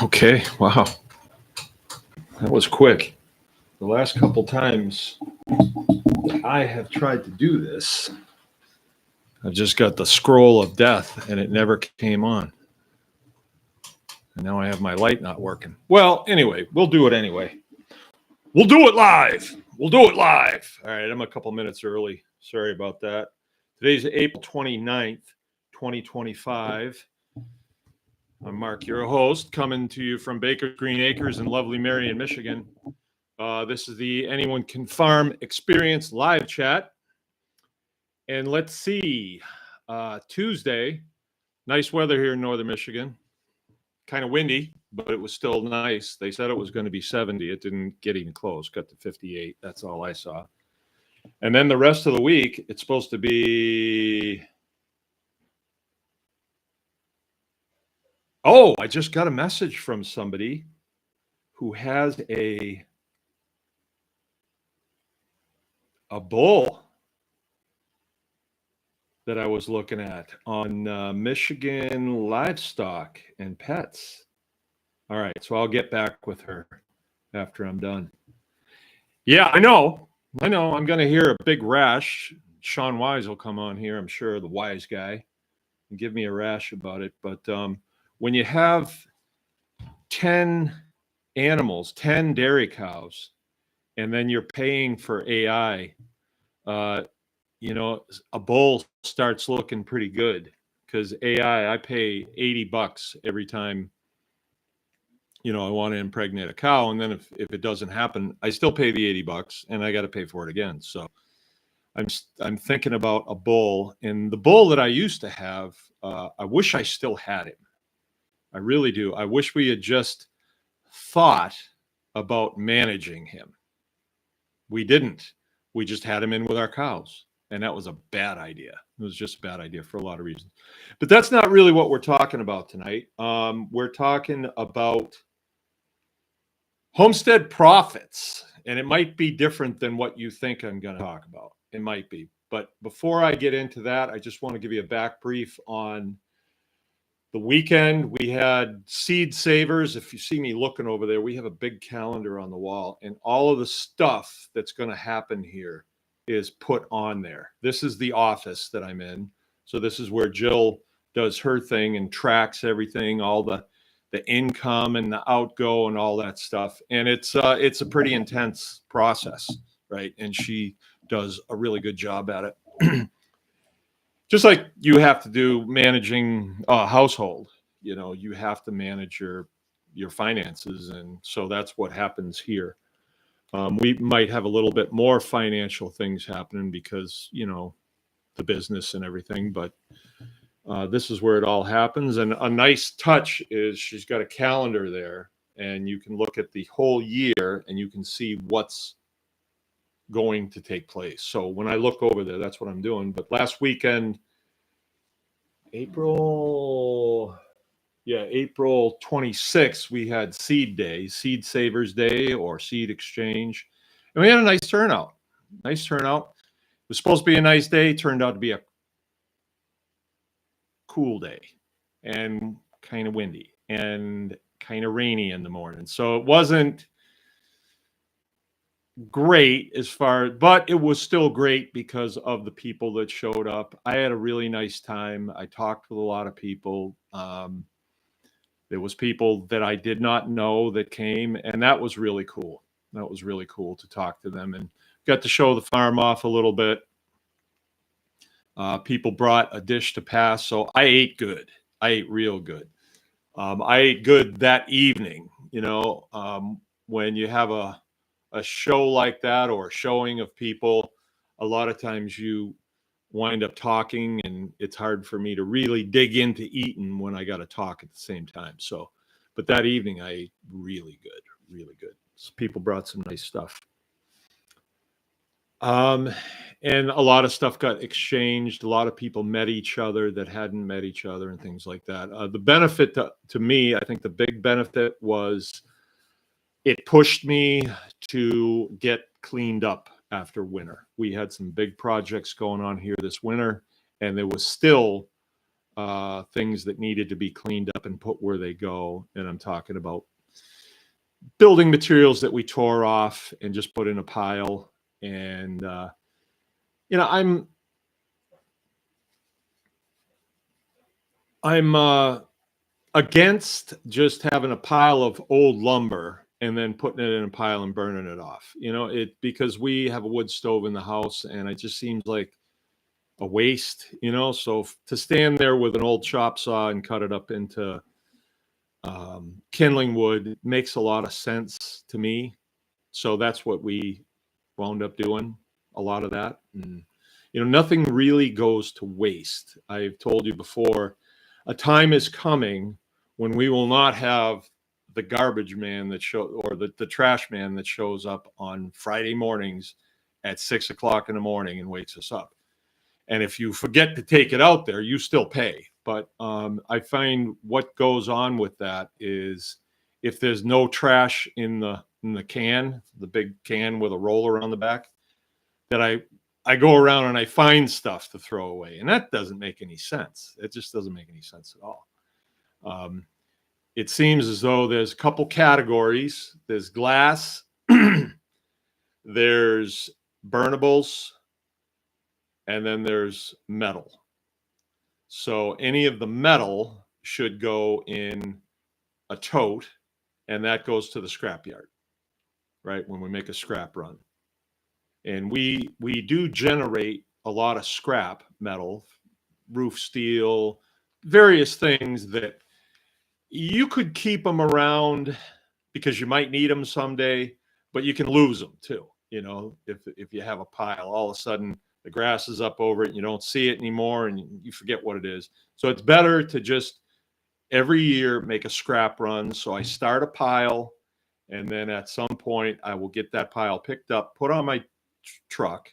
Okay, wow. That was quick. The last couple times I have tried to do this, I've just got the scroll of death and it never came on. And now I have my light not working. Well, anyway, we'll do it anyway. We'll do it live. We'll do it live. All right, I'm a couple minutes early. Sorry about that. Today's April 29th, 2025. I'm Mark, your host, coming to you from Baker's Green Acres in lovely Marion, Michigan. This is the Anyone Can Farm Experience live chat. And let's see, Tuesday, nice weather here in northern Michigan. Kind of windy, but it was still nice. They said it was going to be 70. It didn't get even close, got to 58. That's all I saw. And then the rest of the week, it's supposed to be... Oh, I just got a message from somebody who has a bull that I was looking at on Michigan Livestock and Pets. All right, so I'll get back with her after I'm done. Yeah, I know. I'm going to hear a big rash. Sean Wise will come on here, I'm sure, the wise guy, and give me a rash about it. But when you have 10 animals, 10 dairy cows, and then you're paying for AI, a bull starts looking pretty good because AI, I pay $80 every time, I want to impregnate a cow. And then if it doesn't happen, I still pay the $80 and I got to pay for it again. So I'm thinking about a bull, and the bull that I used to have, I wish I still had him. I really do. I wish we had just thought about managing him. We didn't. We just had him in with our cows. And that was a bad idea. It was just a bad idea for a lot of reasons. But that's not really what we're talking about tonight. We're talking about homestead profits. And it might be different than what you think I'm going to talk about. It might be. But before I get into that, I just want to give you a back brief on the weekend. We had Seed Savers. If you see me looking over there, we have a big calendar on the wall. And all of the stuff that's going to happen here is put on there. This is the office that I'm in. So this is where Jill does her thing and tracks everything, all the income and the outgo and all that stuff. And it's a pretty intense process, right? And she does a really good job at it. Just like you have to do managing a household, you have to manage your finances. And so that's what happens here. We might have a little bit more financial things happening because, the business and everything, but this is where it all happens. And a nice touch is she's got a calendar there, and you can look at the whole year and you can see what's going to take place. So when I look over there, that's what I'm doing. But last weekend, April 26th, we had Seed Day, Seed Savers Day, or Seed Exchange. And we had a nice turnout. It was supposed to be a nice day. Turned out to be a cool day and kind of windy and kind of rainy in the morning. So it wasn't great but it was still great because of the people that showed up. I had a really nice time. I talked with a lot of people. There was people that I did not know that came, and that was really cool. That was really cool to talk to them and got to show the farm off a little bit. People brought a dish to pass, so I ate good. I ate real good. I ate good that evening. When you have a show like that or a showing of people, a lot of times you wind up talking, and it's hard for me to really dig into eating when I got to talk at the same time. So, but that evening I ate really good, really good. So people brought some nice stuff. And a lot of stuff got exchanged. A lot of people met each other that hadn't met each other and things like that. The benefit to me, I think the big benefit was it pushed me to get cleaned up after winter. We had some big projects going on here this winter, and there was still things that needed to be cleaned up and put where they go. And I'm talking about building materials that we tore off and just put in a pile. And, I'm against just having a pile of old lumber and then putting it in a pile and burning it off. Because we have a wood stove in the house, and it just seems like a waste. So to stand there with an old chop saw and cut it up into kindling wood makes a lot of sense to me. So that's what we wound up doing, a lot of that. And nothing really goes to waste. I've told you before, a time is coming when we will not have the garbage man or the trash man that shows up on Friday mornings at 6 o'clock in the morning and wakes us up. And if you forget to take it out there, you still pay. But I find what goes on with that is, if there's no trash in the can, the big can with a roller on the back, that I go around and I find stuff to throw away. And that doesn't make any sense. It just doesn't make any sense at all. It seems as though there's a couple categories. There's glass, there's burnables, and then there's metal. So any of the metal should go in a tote, and that goes to the scrapyard, right? When we make a scrap run. And we do generate a lot of scrap metal, roof steel, various things that you could keep them around because you might need them someday, but you can lose them too. If you have a pile, all of a sudden the grass is up over it and you don't see it anymore and you forget what it is. So it's better to just every year make a scrap run. So I start a pile, and then at some point I will get that pile picked up, put on my truck,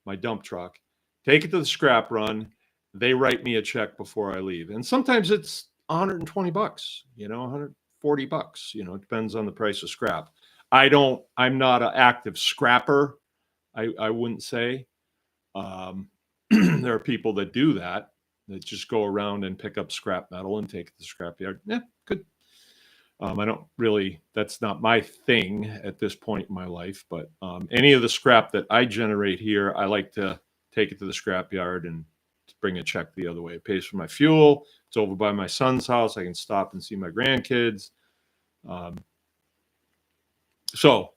my dump truck, take it to the scrap run. They write me a check before I leave. And sometimes it's $120, $140, it depends on the price of scrap. I'm not an active scrapper. I wouldn't say. There are people that do that just go around and pick up scrap metal and take it to the scrapyard. Yeah, good. I don't really, that's not my thing at this point in my life, but any of the scrap that I generate here, I like to take it to the scrapyard and bring a check the other way. It pays for my fuel. It's over by my son's house. I can stop and see my grandkids. So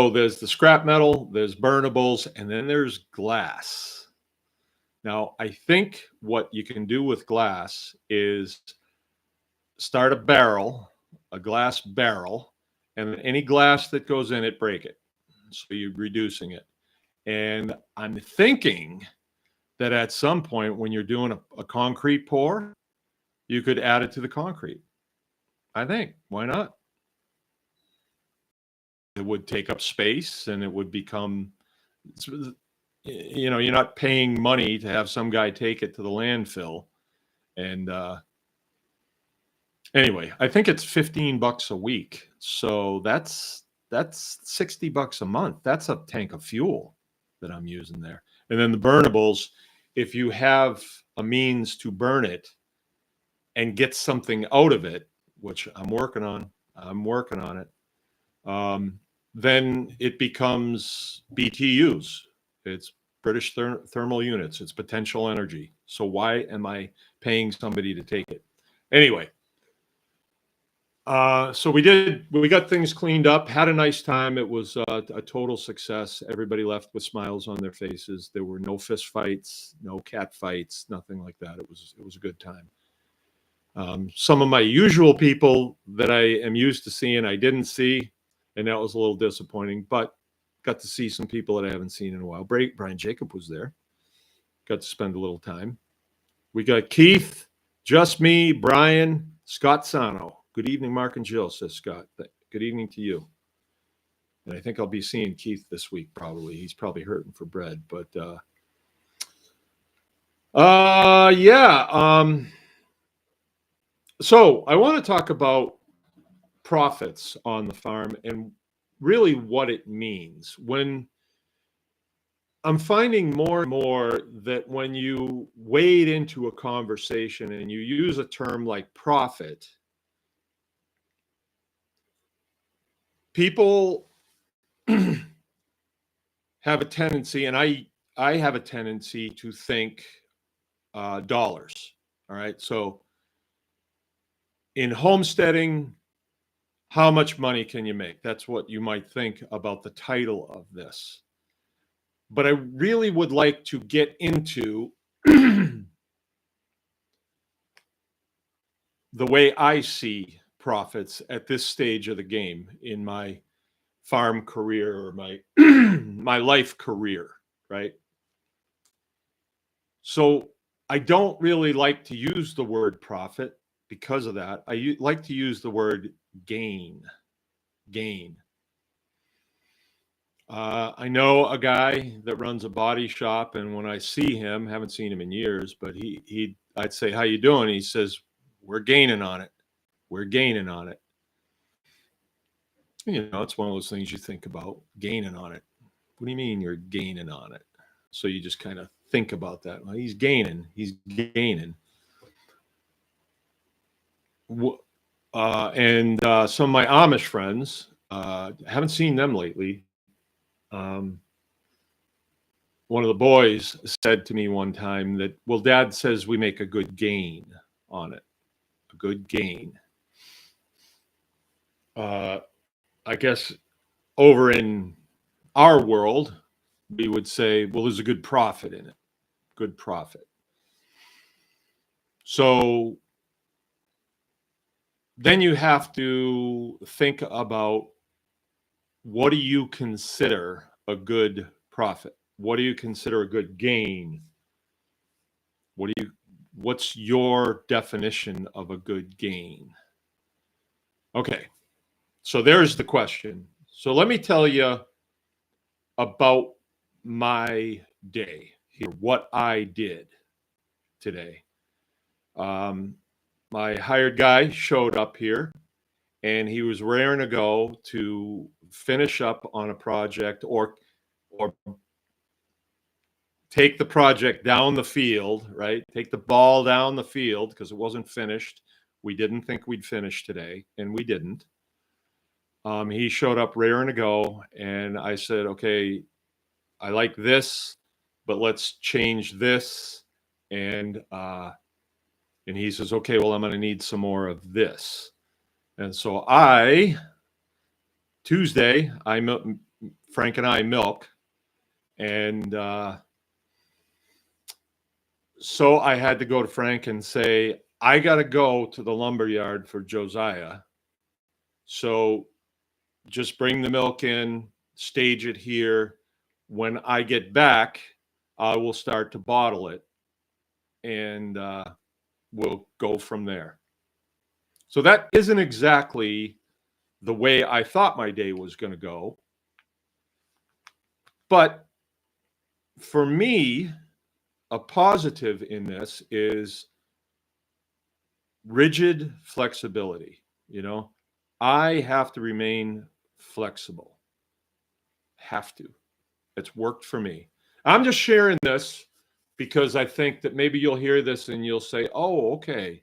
there's the scrap metal, there's burnables, and then there's glass. Now, I think what you can do with glass is start a glass barrel, and any glass that goes in it, break it. So you're reducing it. And I'm thinking that at some point when you're doing a concrete pour, you could add it to the concrete. I think, why not? It would take up space and it would become, you're not paying money to have some guy take it to the landfill. And anyway, I think it's $15 a week. So that's $60 a month. That's a tank of fuel that I'm using there. And then the burnables, if you have a means to burn it and get something out of it, which I'm working on it, then it becomes BTUs. It's British thermal units. It's potential energy. So why am I paying somebody to take it? Anyway, so we got things cleaned up, had a nice time. It was a total success. Everybody left with smiles on their faces. There were no fist fights, no cat fights, nothing like that. It was a good time. Some of my usual people that I am used to seeing, I didn't see, and that was a little disappointing, but got to see some people that I haven't seen in a while. Brian Jacob was there. Got to spend a little time. We got Keith, just me, Brian, Scott Sano. Good evening, Mark and Jill, says Scott. Good evening to you. And I think I'll be seeing Keith this week, probably. He's probably hurting for bread, but yeah. So I want to talk about profits on the farm and really what it means. When I'm finding more and more that when you wade into a conversation and you use a term like profit, people have a tendency, and I have a tendency to think dollars. All right. So in homesteading, how much money can you make? That's what you might think about the title of this. But I really would like to get into the way I see profits at this stage of the game in my farm career or my my life career, right? So I don't really like to use the word profit because of that. I like to use the word gain. Gain. I know a guy that runs a body shop, and when I see him, haven't seen him in years, but I'd say, "How you doing?" He says, "We're gaining on it. We're gaining on it." You know, it's one of those things you think about, gaining on it. What do you mean you're gaining on it? So you just kind of think about that. Well, he's gaining. He's gaining. And some of my Amish friends, haven't seen them lately. Um, one of the boys said to me one time that, well, Dad says we make a good gain on it. A good gain. I guess over in our world, we would say, well, there's a good profit in it. Good profit. So then you have to think about, what do you consider a good profit? What do you consider a good gain? What's your definition of a good gain? Okay, so there's the question. So let me tell you about my day here, what I did today. My hired guy showed up here, and he was raring to go to finish up on a project or take the project down the field, right? Take the ball down the field because it wasn't finished. We didn't think we'd finish today, and we didn't. He showed up raring to go, and I said, okay, I like this, but let's change this. And he says, okay, well, I'm going to need some more of this. And so Tuesday, Frank and I milk, and so I had to go to Frank and say, I got to go to the lumber yard for Josiah. So just bring the milk in, stage it here. When I get back, I will start to bottle it, and we'll go from there. So that isn't exactly the way I thought my day was going to go. But for me, a positive in this is rigid flexibility. You know, I have to remain flexible. Have to. It's worked for me. I'm just sharing this because I think that maybe you'll hear this and you'll say, oh, okay.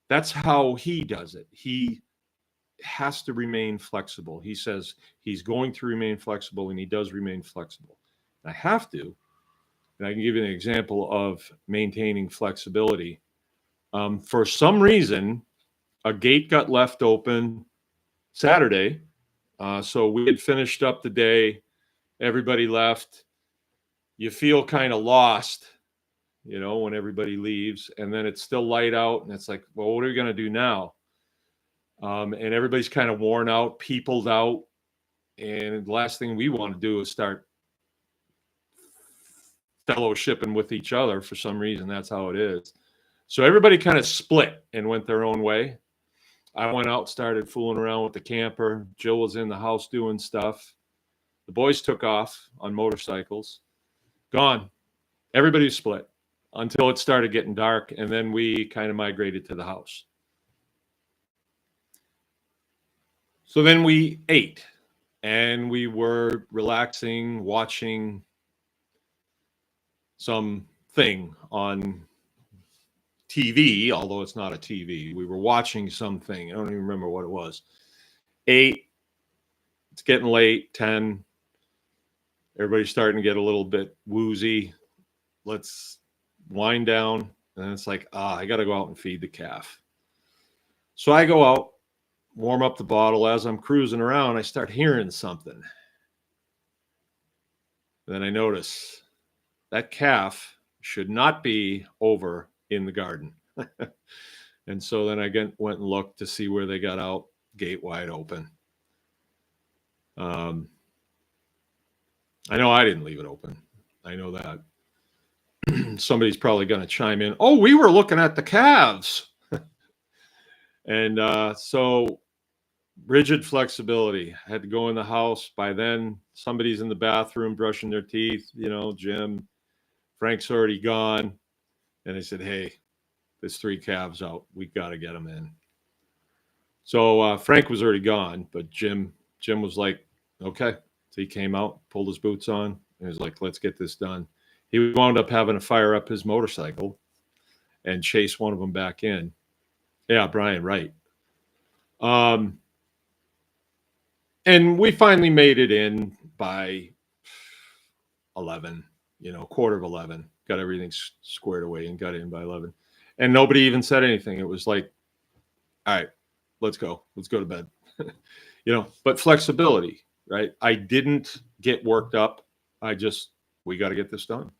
That's how he does it. He has to remain flexible. He says he's going to remain flexible, and he does remain flexible. I have to. And I can give you an example of maintaining flexibility. For some reason, a gate got left open Saturday. So we had finished up the day. Everybody left. You feel kind of lost, you know, when everybody leaves. And then it's still light out. And it's like, well, what are we going to do now? And everybody's kind of worn out, peopled out. And the last thing we want to do is start fellowshipping with each other. For some reason, that's how it is. So everybody kind of split and went their own way. I went out, started fooling around with the camper. Jill was in the house doing stuff. The boys took off on motorcycles. Gone. Everybody split until it started getting dark, and then we kind of migrated to the house. So then we ate, and we were relaxing, watching something on TV, although it's not a TV. We were watching something. I don't even remember what it was. 8, it's getting late, 10. Everybody's starting to get a little bit woozy. Let's wind down. And it's like, I got to go out and feed the calf. So I go out, warm up the bottle. As I'm cruising around, I start hearing something. Then I notice that calf should not be over in the garden. And so then I went and looked to see where they got out, gate wide open. I know I didn't leave it open. I know that. Somebody's probably going to chime in. Oh, we were looking at the calves. And so rigid flexibility. I had to go in the house. By then, somebody's in the bathroom brushing their teeth. Jim, Frank's already gone. And I said, hey, there's 3 calves out. We got to get them in. So Frank was already gone, but Jim was like, okay. So he came out, pulled his boots on, and he was like, let's get this done. He wound up having to fire up his motorcycle and chase one of them back in. Yeah, Brian, right. And we finally made it in by 11, 11:15, got everything squared away and got in by 11. And nobody even said anything. It was like, all right, let's go to bed. But flexibility, right? I didn't get worked up. We got to get this done.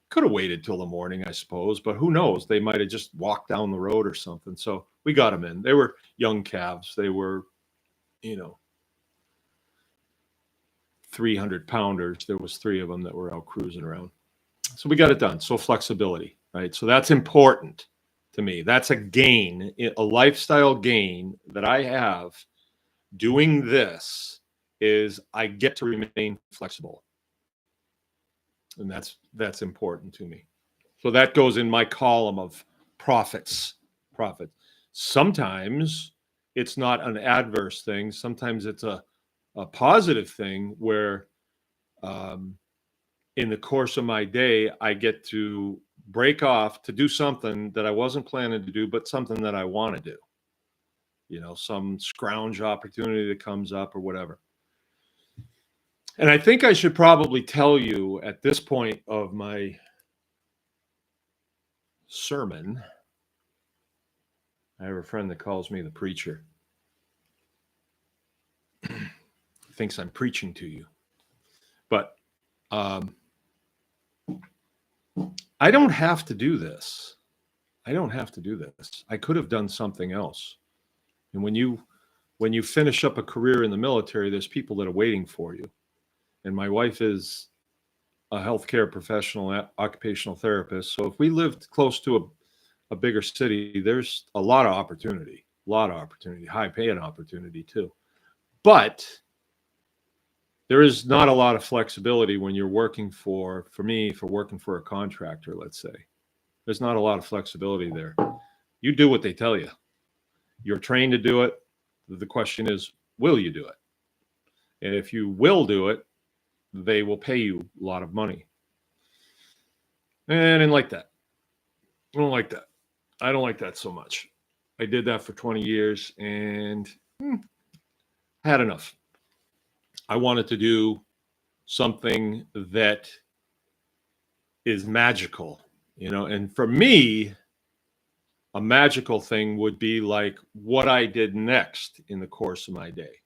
Could have waited till the morning, I suppose, but who knows? They might have just walked down the road or something. So we got them in. They were young calves. They were, 300 pounders. There was 3 of them that were out cruising around. So we got it done. So flexibility, right? So that's important to me. That's a gain, a lifestyle gain that I have doing this is I get to remain flexible. And that's important to me. So that goes in my column of profits. Sometimes it's not an adverse thing. Sometimes it's a positive thing where in the course of my day, I get to break off to do something that I wasn't planning to do, but something that I want to do. Some scrounge opportunity that comes up or whatever. And I think I should probably tell you at this point of my sermon, I have a friend that calls me the preacher. Thinks I'm preaching to you. But I don't have to do this. I could have done something else. And when you finish up a career in the military, there's people that are waiting for you. And my wife is a healthcare professional, occupational therapist. So if we lived close to a bigger city, there's a lot of opportunity, high paying opportunity too. But there is not a lot of flexibility when you're working for working for a contractor, let's say. There's not a lot of flexibility there. You do what they tell you. You're trained to do it. The question is, will you do it? And if you will do it, they will pay you a lot of money. And I didn't like that. I don't like that. I don't like that so much. I did that for 20 years and had enough. I wanted to do something that is magical, and for me, a magical thing would be like what I did next in the course of my day.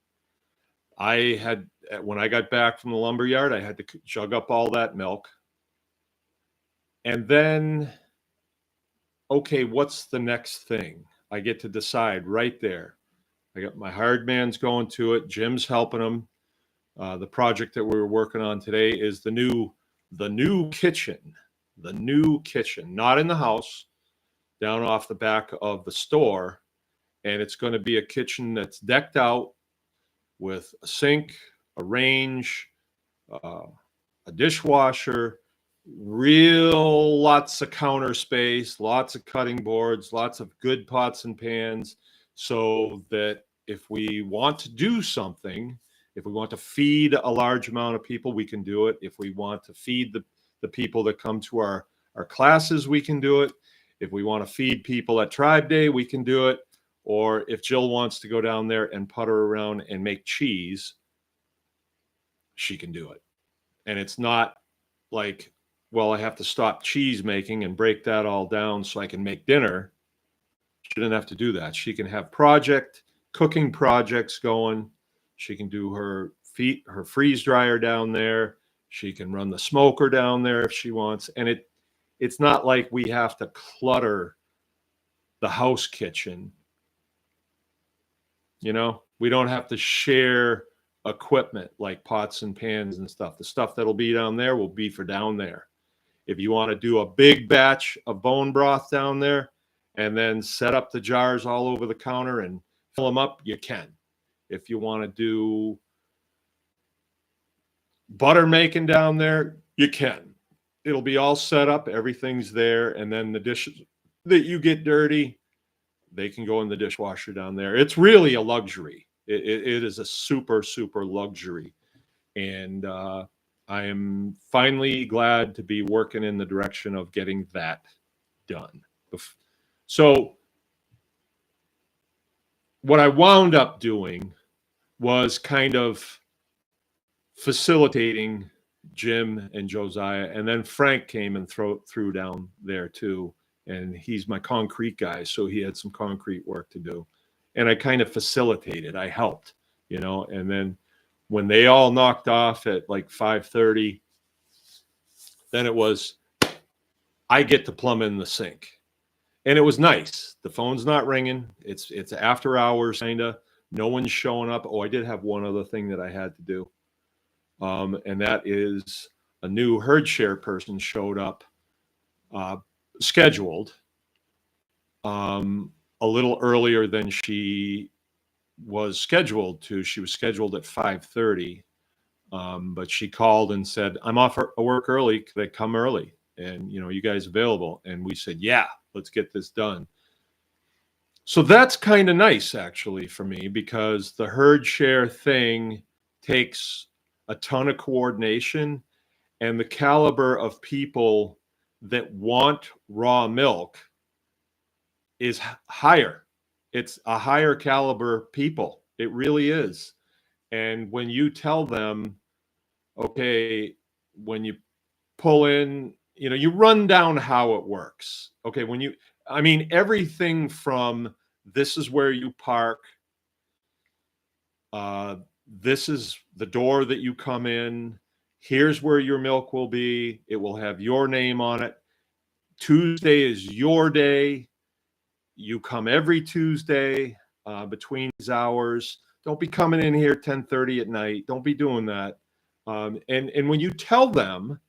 When I got back from the lumber yard, I had to jug up all that milk. And then, okay, what's the next thing? I get to decide right there. I got my hired man's going to it. Jim's helping him. The project that we were working on today is the new kitchen, not in the house, down off the back of the store. And it's going to be a kitchen that's decked out with a sink, a range, a dishwasher, lots of counter space, lots of cutting boards, lots of good pots and pans, so that if we want to do something, if we want to feed a large amount of people, we can do it. If we want to feed the people that come to our classes, we can do it. If we want to feed people at Tribe Day, we can do it. Or if Jill wants to go down there and putter around and make cheese, she can do it. And it's not like, well, I have to stop cheese making and break that all down so I can make dinner. She didn't have to do that. She can have cooking projects going. She can do her freeze dryer down there. She can run the smoker down there if she wants. And it's not like we have to clutter the house kitchen. You know, we don't have to share equipment like pots and pans and stuff. The stuff that'll be down there will be for down there. If you want to do a big batch of bone broth down there and then set up the jars all over the counter and fill them up, you can. If you want to do butter making down there, you can. It'll be all set up. Everything's there. And then the dishes that you get dirty, they can go in the dishwasher down there. It's really a luxury. It is a super, super luxury. And I am finally glad to be working in the direction of getting that done. So what I wound up doing was kind of facilitating Jim and Josiah. And then Frank came and threw down there too. And he's my concrete guy, so he had some concrete work to do. And I kind of facilitated. I helped, you know. And then when they all knocked off at like 5:30, then it was, I get to plumb in the sink. And it was nice. The phone's not ringing. It's after hours, kind of. No one's showing up. Oh, I did have one other thing that I had to do. And that is a new herd share person showed up, scheduled a little earlier than she was scheduled to. She was scheduled at 5:30, but she called and said, I'm off work early. Could I come early? And, you know, you guys available? And we said, yeah, let's get this done. So that's kind of nice, actually, for me, because the herd share thing takes a ton of coordination, and the caliber of people that want raw milk is higher. It's a higher caliber people. It really is. And when you tell them, okay, when you pull in, you know, you run down how it works. Okay, I mean, everything from this is where you park, this is the door that you come in, here's where your milk will be, it will have your name on it. Tuesday is your day. You come every Tuesday between these hours. Don't be coming in here 10:30 at night. Don't be doing that. And when you tell them,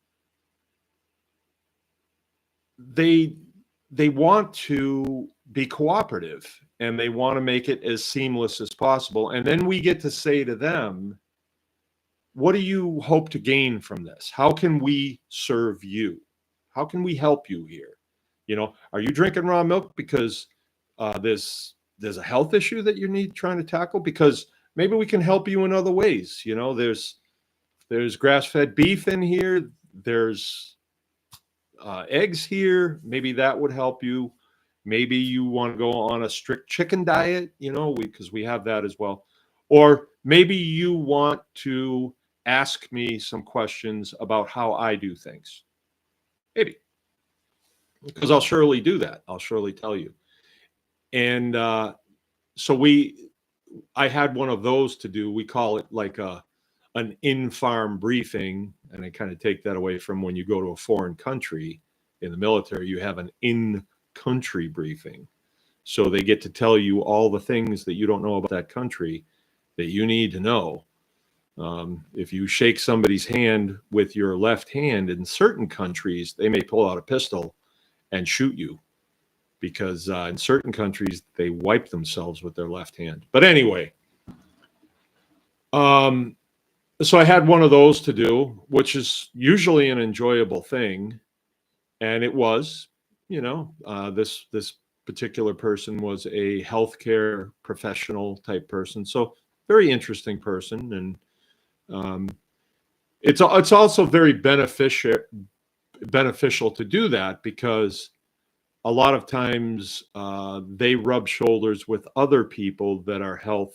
they want to be cooperative and they want to make it as seamless as possible. And then we get to say to them, what do you hope to gain from this? How can we serve you? How can we help you here? You know, are you drinking raw milk because there's a health issue that you trying to tackle? Because maybe we can help you in other ways. You know, there's grass-fed beef in here. There's eggs here. Maybe that would help you. Maybe you want to go on a strict chicken diet, you know, because we have that as well. Or maybe you want to ask me some questions about how I do things. Maybe. Because I'll surely do that. I'll surely tell you. And so I had one of those to do. We call it like an in-farm briefing. And I kind of take that away from when you go to a foreign country in the military, you have an in-country briefing. So they get to tell you all the things that you don't know about that country that you need to know. If you shake somebody's hand with your left hand in certain countries, they may pull out a pistol and shoot you, because in certain countries they wipe themselves with their left hand. But anyway, so I had one of those to do, which is usually an enjoyable thing, and it was, you know, this particular person was a healthcare professional type person, so very interesting person, and it's also very beneficial beneficial to do that, because a lot of times they rub shoulders with other people that are health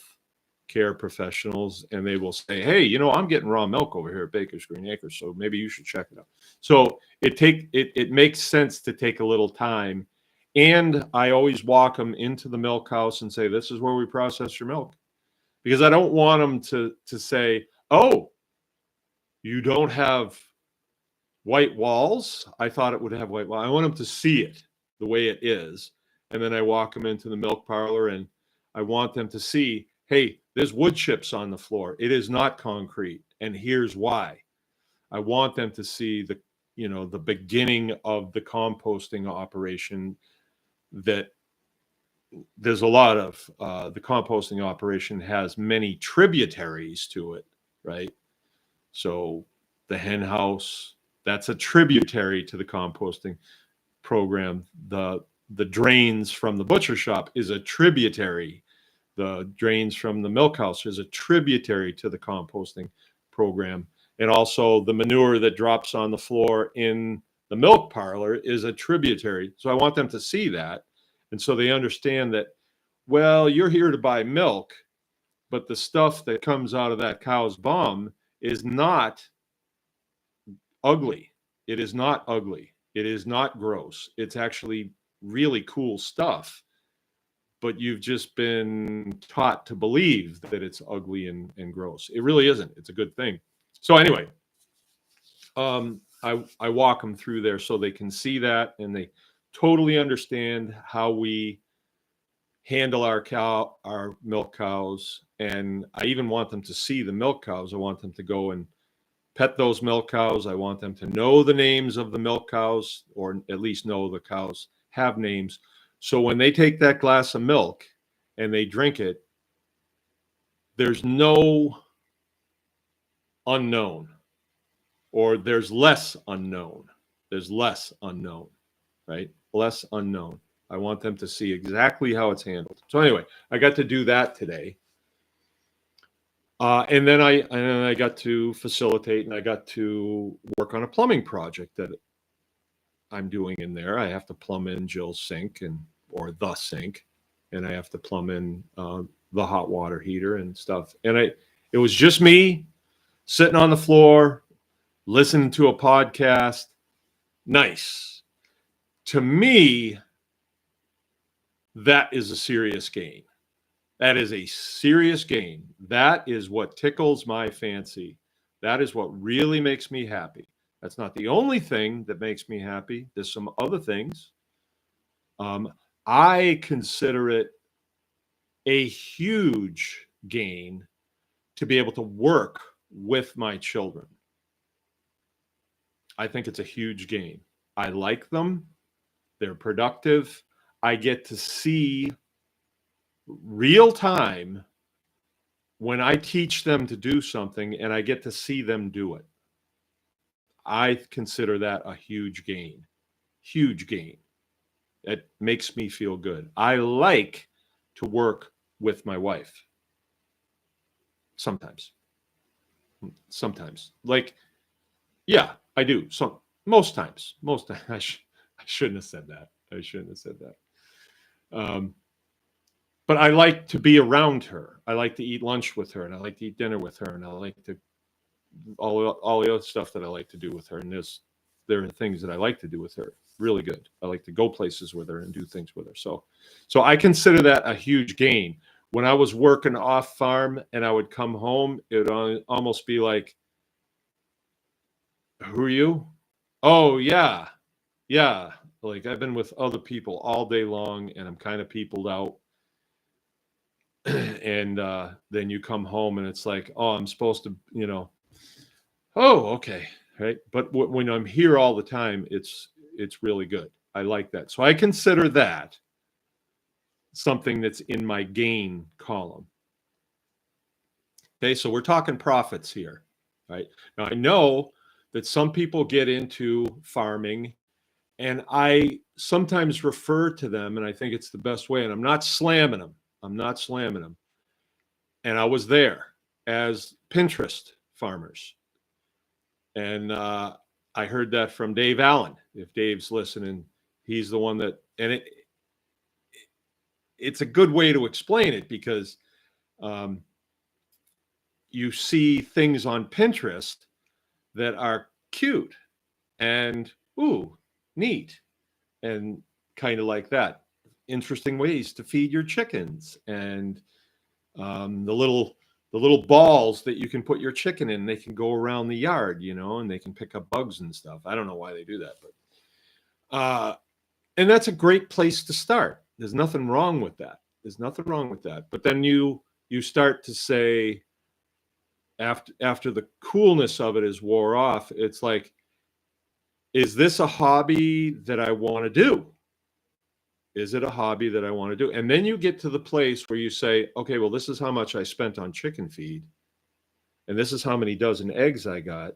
care professionals, and they will say, hey, you know, I'm getting raw milk over here at Baker's Green Acres, so maybe you should check it out. So it makes sense to take a little time. And I always walk them into the milk house and say, this is where we process your milk, because I don't want them to say, oh, you don't have white walls. I thought it would have white walls. I want them to see it the way it is. And then I walk them into the milk parlor, and I want them to see, hey, there's wood chips on the floor. It is not concrete. And here's why. I want them to see the, you know, the beginning of the composting operation, that there's a lot of, the composting operation has many tributaries to it, right? So the hen house, that's a tributary to the composting program. The drains from the butcher shop is a tributary. The drains from the milk house is a tributary to the composting program. And also the manure that drops on the floor in the milk parlor is a tributary. So I want them to see that. And so they understand that, well, you're here to buy milk, but the stuff that comes out of that cow's bum is not ugly. It is not ugly. It is not gross. It's actually really cool stuff. But you've just been taught to believe that it's ugly and gross. It really isn't. It's a good thing. So anyway, I walk them through there so they can see that, and they totally understand how we handle our milk cows. And I even want them to see the milk cows. I want them to go and pet those milk cows. I want them to know the names of the milk cows, or at least know the cows have names. So when they take that glass of milk and they drink it, there's no unknown, or there's less unknown. There's less unknown, right? Less unknown. I want them to see exactly how it's handled. So anyway, I got to do that today. And then I got to facilitate, and I got to work on a plumbing project that I'm doing in there. I have to plumb in Jill's sink, or the sink, and I have to plumb in the hot water heater and stuff. And it was just me sitting on the floor, listening to a podcast. Nice. To me, that is a serious gain. That is a serious gain. That is what tickles my fancy. That is what really makes me happy. That's not the only thing that makes me happy. There's some other things. I consider it a huge gain to be able to work with my children. I think it's a huge gain. I like them. They're productive. I get to see real time when I teach them to do something, and I get to see them do it. I consider that a huge gain. Huge gain. It makes me feel good. I like to work with my wife. Sometimes. Like, yeah, I do. Most times. I shouldn't have said that. But I like to be around her. I like to eat lunch with her, and I like to eat dinner with her, and I like to all the other stuff that I like to do with her. And there are things that I like to do with her. Really good. I like to go places with her and do things with her. So I consider that a huge gain. When I was working off farm and I would come home, it would almost be like, who are you? Oh, yeah. Yeah. Like, I've been with other people all day long, and I'm kind of peopled out. And then you come home and it's like, oh, I'm supposed to, oh, okay. Right. But when I'm here all the time, it's really good. I like that. So I consider that something that's in my gain column. Okay. So we're talking profits here, right? Now I know that some people get into farming, and I sometimes refer to them, and I think it's the best way, and I'm not slamming them. And I was there as Pinterest farmers. And I heard that from Dave Allen. If Dave's listening, he's the one that, and it's a good way to explain it because you see things on Pinterest that are cute and ooh, neat, and kind of like that. Interesting ways to feed your chickens, and the little balls that you can put your chicken in. They can go around the yard, and they can pick up bugs and stuff. I don't know why they do that, but and that's a great place to start. There's nothing wrong with that. There's nothing wrong with that. But then you start to say, after the coolness of it is wore off, it's like, is this a hobby that I want to do? Is it a hobby that I want to do? And then you get to the place where you say, okay, well, this is how much I spent on chicken feed, and this is how many dozen eggs I got.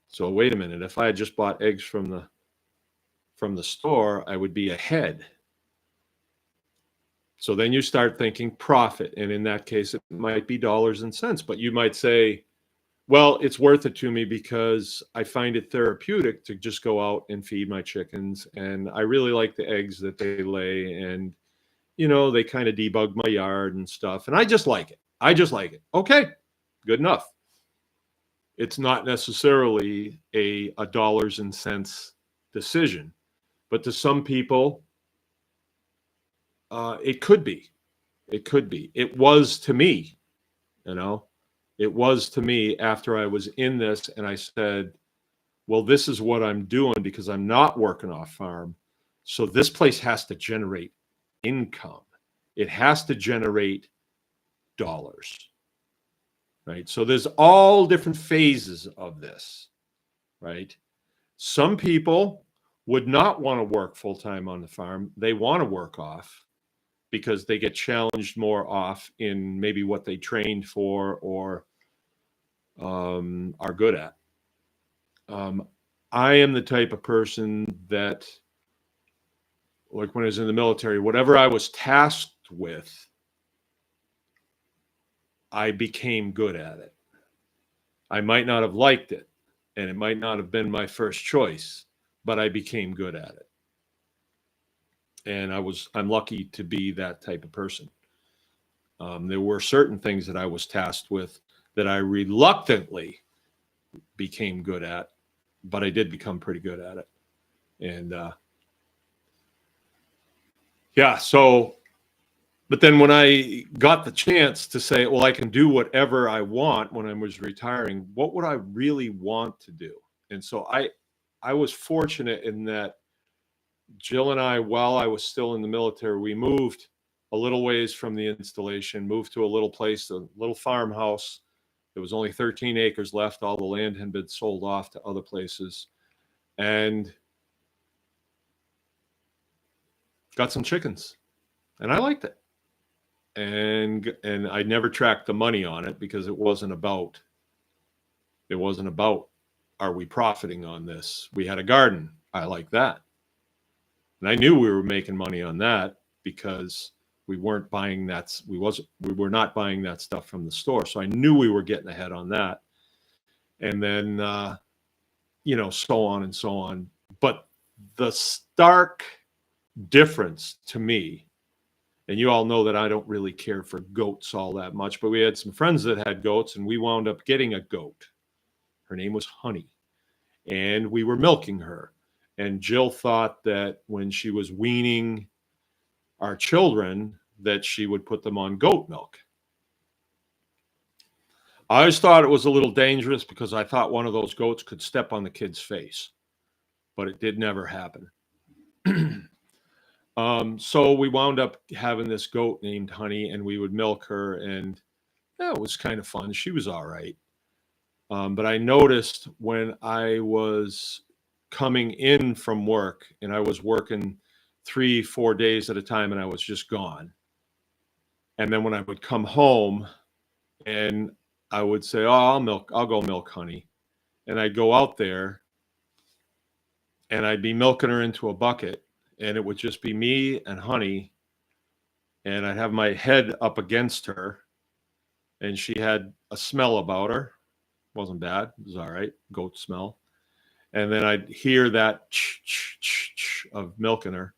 So wait a minute, if I had just bought eggs from the store, I would be ahead. So then you start thinking profit, and in that case, it might be dollars and cents, but you might say, well, it's worth it to me because I find it therapeutic to just go out and feed my chickens, and I really like the eggs that they lay, and they kind of debug my yard and stuff, and I just like it. Okay, good enough. It's not necessarily a dollars and cents decision, but to some people, it could be. It could be. It was to me, It was to me after I was in this and I said, well, this is what I'm doing because I'm not working off farm. So this place has to generate income. It has to generate dollars, right? So there's all different phases of this, right? Some people would not want to work full-time on the farm. They want to work off because they get challenged more off in maybe what they trained for or are good at. I am the type of person that, like when I was in the military, whatever I was tasked with, I became good at it. I might not have liked it, and it might not have been my first choice, but I became good at it. And I'm lucky to be that type of person. There were certain things that I was tasked with that I reluctantly became good at, but I did become pretty good at it. And but then when I got the chance to say, well, I can do whatever I want when I was retiring, what would I really want to do? And so I was fortunate in that Jill and I, while I was still in the military, we moved a little ways from the installation, moved to a little place, a little farmhouse. There was only 13 acres left. All the land had been sold off to other places, and got some chickens, and I liked it. And I never tracked the money on it because it wasn't about are we profiting on this? We had a garden. I like that. And I knew we were making money on that because we weren't buying that. We were not buying that stuff from the store. So I knew we were getting ahead on that. And then, so on and so on. But the stark difference to me, and you all know that I don't really care for goats all that much, but we had some friends that had goats, and we wound up getting a goat. Her name was Honey, and we were milking her. And Jill thought that when she was weaning our children, that she would put them on goat milk. I always thought it was a little dangerous because I thought one of those goats could step on the kid's face, but it did never happen. So we wound up having this goat named Honey, and we would milk her, and it was kind of fun. She was all right. But I noticed when I was coming in from work, and I was working 3-4 days at a time, and I was just gone. And then when I would come home and I would say, oh, I'll go milk Honey. And I'd go out there and I'd be milking her into a bucket, and it would just be me and Honey. And I'd have my head up against her, and she had a smell about her. Wasn't bad. It was all right. Goat smell. And then I'd hear that of milking her.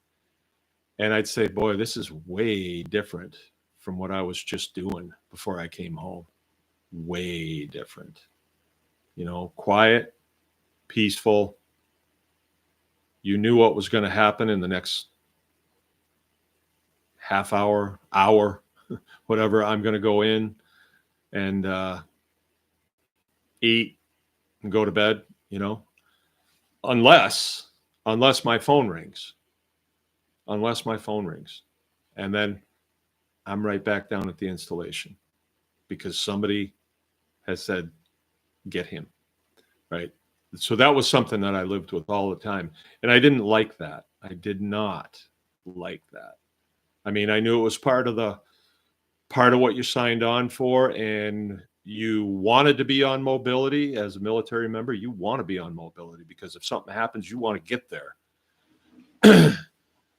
And I'd say, boy, this is way different from what I was just doing before I came home. Way different. You know, quiet, peaceful. You knew what was going to happen in the next half hour, whatever. I'm going to go in and eat and go to bed, you know, unless my phone rings. Unless my phone rings. And then I'm right back down at the installation because somebody has said, get him, right? So that was something that I lived with all the time. And I didn't like that. I did not like that. I mean, I knew it was part of what you signed on for, and you wanted to be on mobility as a military member. You want to be on mobility because if something happens, you want to get there.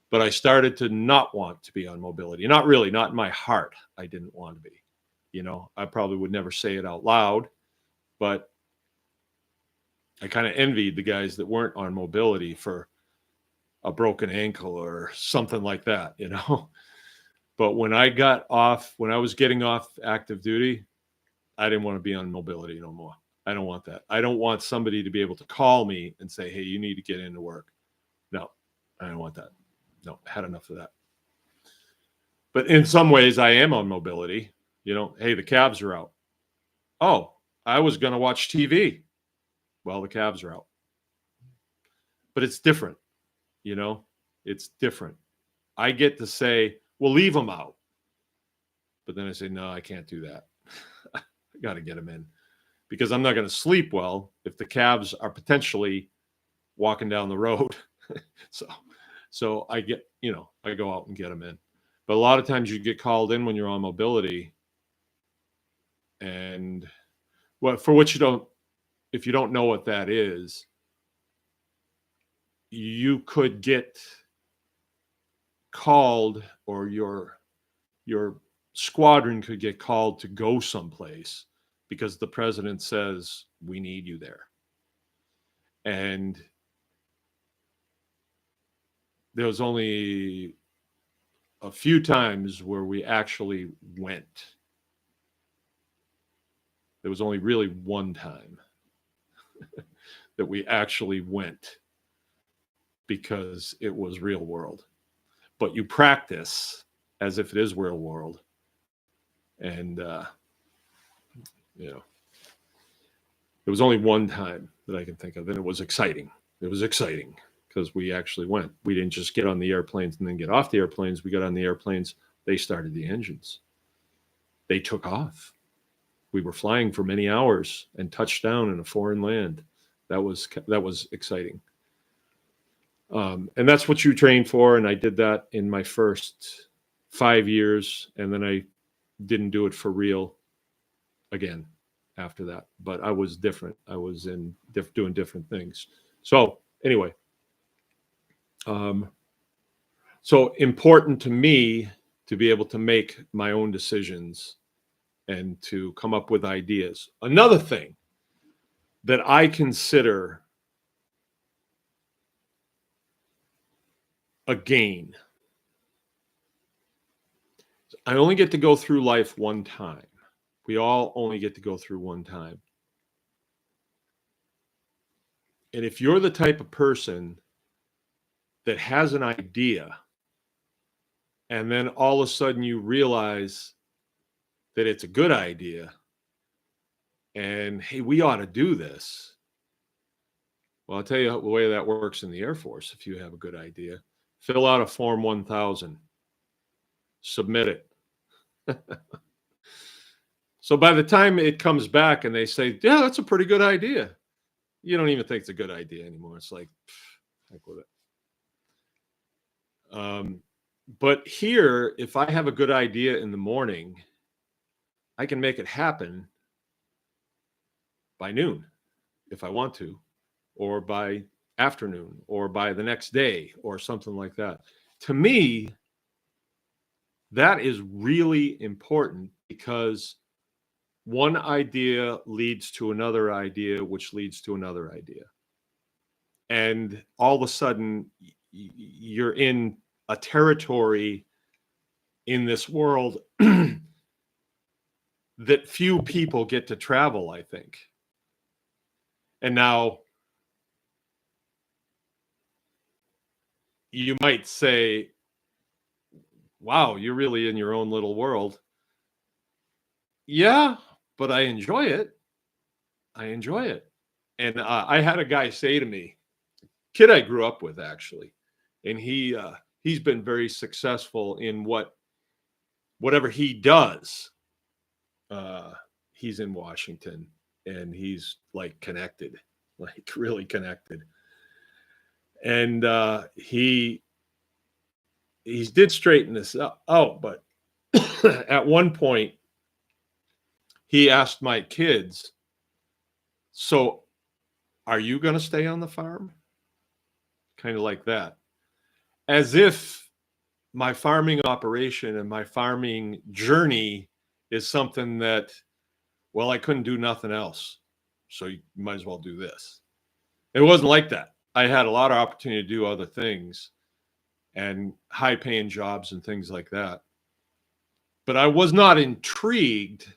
But I started to not want to be on mobility. Not really, not in my heart. I didn't want to be. You know, I probably would never say it out loud, but I kind of envied the guys that weren't on mobility for a broken ankle or something like that, you know. But when I was getting off active duty, I didn't want to be on mobility no more. I don't want that. I don't want somebody to be able to call me and say, hey, you need to get into work. No, I don't want that. No, I had enough of that. But in some ways, I am on mobility. You know, hey, the calves are out. Oh, I was going to watch TV. Well, the calves are out. But it's different. You know, it's different. I get to say, well, leave them out. But then I say, no, I can't do that. I got to get them in because I'm not going to sleep well if the calves are potentially walking down the road. So I go out and get them in. But a lot of times you get called in when you're on mobility, and if you don't know what that is, you could get called, or your squadron could get called to go someplace because the president says we need you there. And there was only a few times where we actually went. There was only really one time that we actually went because it was real world. But you practice as if it is real world. And, you know, there was only one time that I can think of, and it was exciting. It was exciting because we actually went. We didn't just get on the airplanes and then get off the airplanes. We got on the airplanes. They started the engines. They took off. We were flying for many hours and touched down in a foreign land. That was exciting. And that's what you train for. And I did that in my first 5 years. And then I didn't do it for real again after that. But I was different. I was doing different things. So anyway, so important to me to be able to make my own decisions and to come up with ideas. Another thing that I consider a gain. I only get to go through life one time. We all only get to go through one time. And if you're the type of person that has an idea and then all of a sudden you realize that it's a good idea and, hey, we ought to do this. Well, I'll tell you the way that works in the Air Force. If you have a good idea, fill out a Form 1000, submit it. So by the time it comes back and they say, yeah, that's a pretty good idea, you don't even think it's a good idea anymore. It's like, heck with it. But here, if I have a good idea in the morning, I can make it happen by noon if I want to, or by afternoon, or by the next day, or something like that. To me, that is really important because one idea leads to another idea, which leads to another idea. And all of a sudden, you're in a territory in this world that few people get to travel, I think. And now you might say, wow, you're really in your own little world. Yeah, but I enjoy it. I enjoy it. And I had a guy say to me, kid I grew up with actually, and he's been very successful in whatever he does. He's in Washington, and he's like connected, like really connected. And he did straighten this out, but at one point he asked my kids, so are you going to stay on the farm? Kind of like that. As if my farming operation and my farming journey is something that, well, I couldn't do nothing else, so you might as well do this. It wasn't like that. I had a lot of opportunity to do other things and high paying jobs and things like that. But I was not intrigued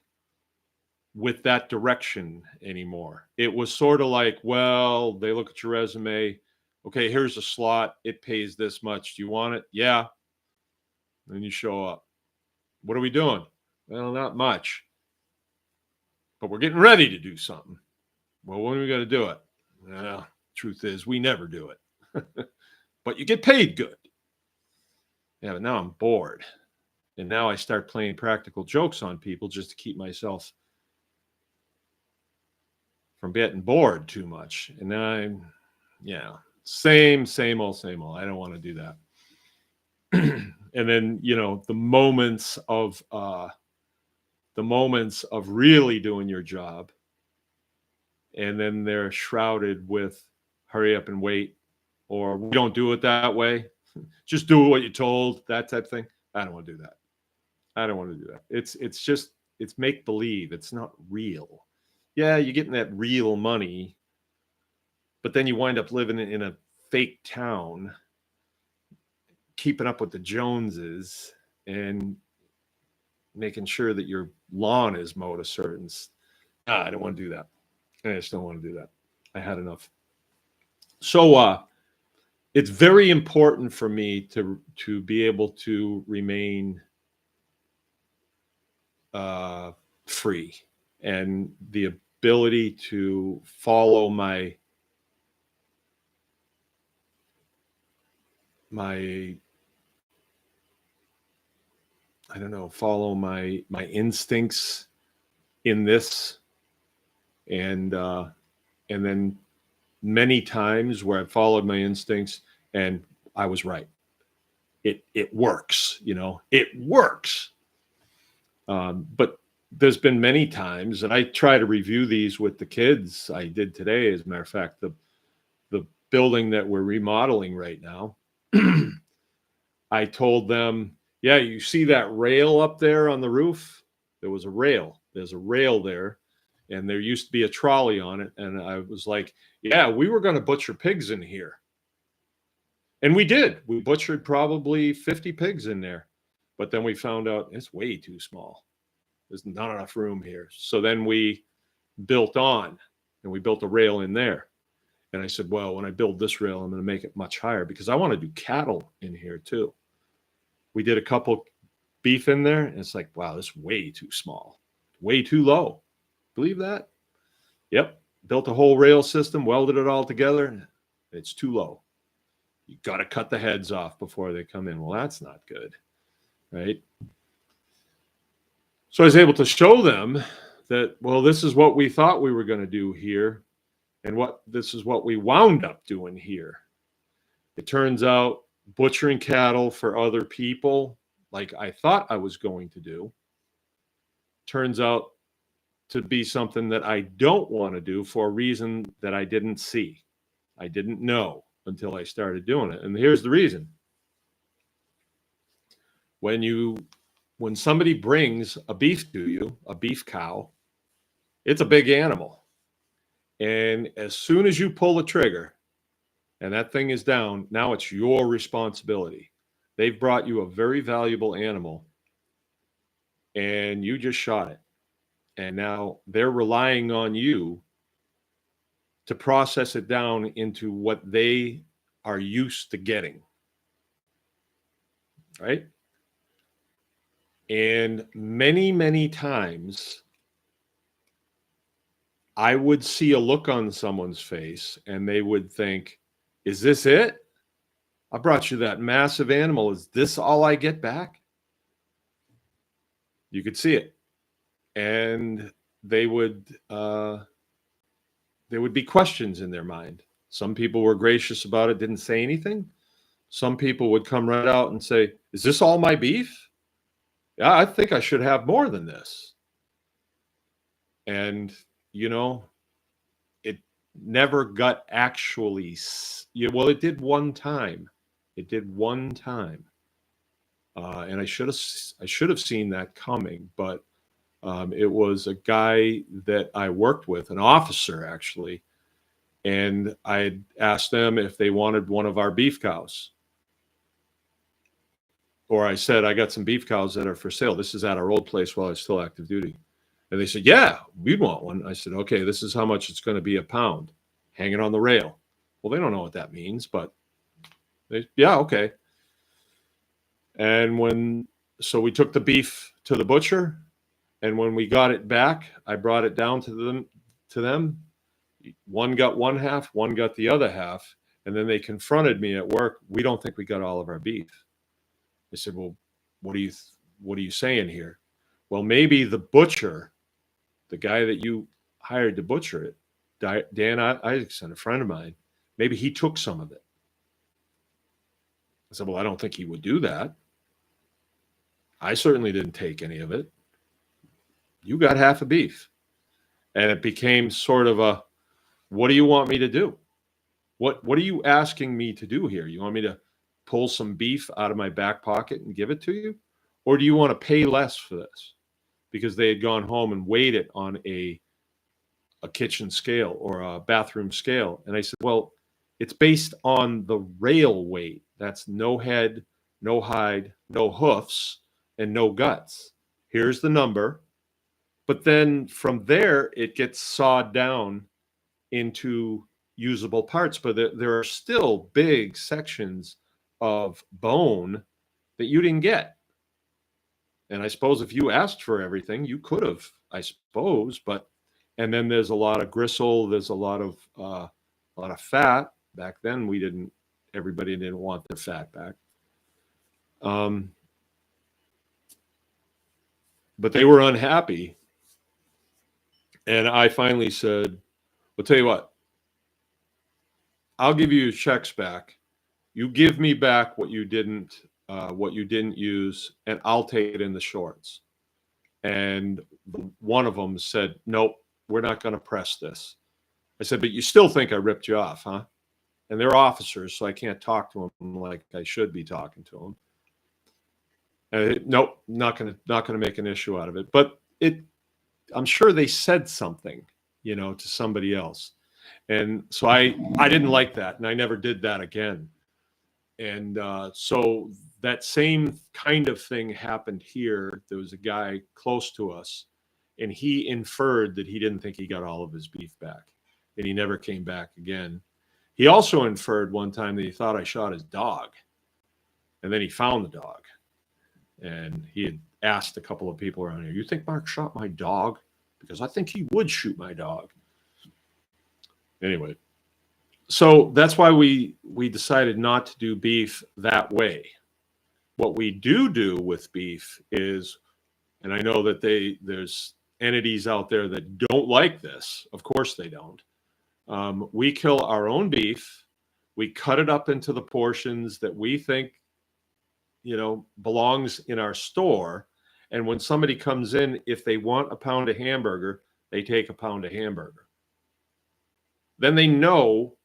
with that direction anymore. It was sort of like, well, they look at your resume. Okay, here's a slot. It pays this much. Do you want it? Yeah. Then you show up. What are we doing? Well, not much. But we're getting ready to do something. Well, when are we going to do it? Well, truth is, we never do it. But you get paid good. Yeah, but now I'm bored. And now I start playing practical jokes on people just to keep myself from getting bored too much. And now I'm, same old. I don't want to do that. And then, the moments of really doing your job, and then they're shrouded with hurry up and wait, or we don't do it that way. Just do what you're told, that type of thing. I don't want to do that. I don't want to do that. It's make believe. It's not real. Yeah, you're getting that real money, but then you wind up living in a fake town, keeping up with the Joneses and making sure that your lawn is mowed a certain. I don't want to do that. I just don't want to do that. I had enough. So it's very important for me to be able to remain free, and the ability to follow my I don't know, follow my instincts in this, and then many times where I followed my instincts and I was right. It works, it works. But there's been many times, and I try to review these with the kids. I did today, as a matter of fact, the building that we're remodeling right now. I told them, yeah, you see that rail up there on the roof? There was a rail. There's a rail there, and there used to be a trolley on it. And I was like, yeah, we were going to butcher pigs in here. And we did. We butchered probably 50 pigs in there. But then we found out it's way too small. There's not enough room here. So then we built on, and we built a rail in there. And I said, well, when I build this rail, I'm going to make it much higher because I want to do cattle in here too. We did a couple beef in there, and it's like, wow, this is way too small, way too low. Believe that? Yep. Built a whole rail system, welded it all together. It's too low. You got to cut the heads off before they come in. Well, that's not good, right? So I was able to show them that, well, this is what we thought we were going to do here, and this is what we wound up doing here. It turns out butchering cattle for other people, like I thought I was going to do, turns out to be something that I don't want to do for a reason that I didn't see. I didn't know until I started doing it. And here's the reason. When somebody brings a beef to you, a beef cow, It's a big animal. And as soon as you pull the trigger and that thing is down, now it's your responsibility. They've brought you a very valuable animal and you just shot it. And now they're relying on you to process it down into what they are used to getting. Right? And many, many times I would see a look on someone's face and they would think, is this it? I brought you that massive animal. Is this all I get back? You could see it. And they would be questions in their mind. Some people were gracious about it, didn't say anything. Some people would come right out and say, is this all my beef? Yeah, I think I should have more than this. And, you know, it never got actually, well, it did one time. It did one time. And I should have seen that coming, but it was a guy that I worked with, an officer actually, and I asked them if they wanted one of our beef cows. Or I said, I got some beef cows that are for sale. This is at our old place while I was still active duty. And they said, yeah, we'd want one. I said, okay, this is how much it's going to be a pound, hanging on the rail. Well, they don't know what that means, but yeah, okay. And so we took the beef to the butcher, and when we got it back, I brought it down to them. One got one half, one got the other half, and then they confronted me at work. We don't think we got all of our beef. I said, well, what are you saying here? Well, maybe the butcher, the guy that you hired to butcher it, Dan Isaacson, a friend of mine, maybe he took some of it. I said, well, I don't think he would do that. I certainly didn't take any of it. You got half a beef. And it became sort of a, what do you want me to do? What are you asking me to do here? You want me to pull some beef out of my back pocket and give it to you? Or do you want to pay less for this? Because they had gone home and weighed it on a kitchen scale or a bathroom scale. And I said, well, it's based on the rail weight. That's no head, no hide, no hoofs, and no guts. Here's the number. But then from there, it gets sawed down into usable parts. But there are still big sections of bone that you didn't get. And I suppose if you asked for everything, you could have, I suppose. But and then there's a lot of gristle. There's a lot of fat. Back then, everybody didn't want their fat back. But they were unhappy. And I finally said, well, tell you what, I'll give you your checks back. You give me back what you didn't use, and I'll take it in the shorts. And one of them said, nope, we're not going to press this. I said, but you still think I ripped you off, huh? And they're officers, so I can't talk to them like I should be talking to them. And nope, not going to make an issue out of it. But I'm sure they said something, to somebody else. And so I didn't like that, and I never did that again. And so that same kind of thing happened here. There was a guy close to us, and he inferred that he didn't think he got all of his beef back, and he never came back again. He also inferred one time that he thought I shot his dog, and then he found the dog. And he had asked a couple of people around here, you think Mark shot my dog? Because I think he would shoot my dog. Anyway, so that's why we decided not to do beef that way. What we do with beef is, and I know that there's entities out there that don't like this. Of course they don't. We kill our own beef. We cut it up into the portions that we think, belongs in our store. And when somebody comes in, if they want a pound of hamburger, they take a pound of hamburger. Then they know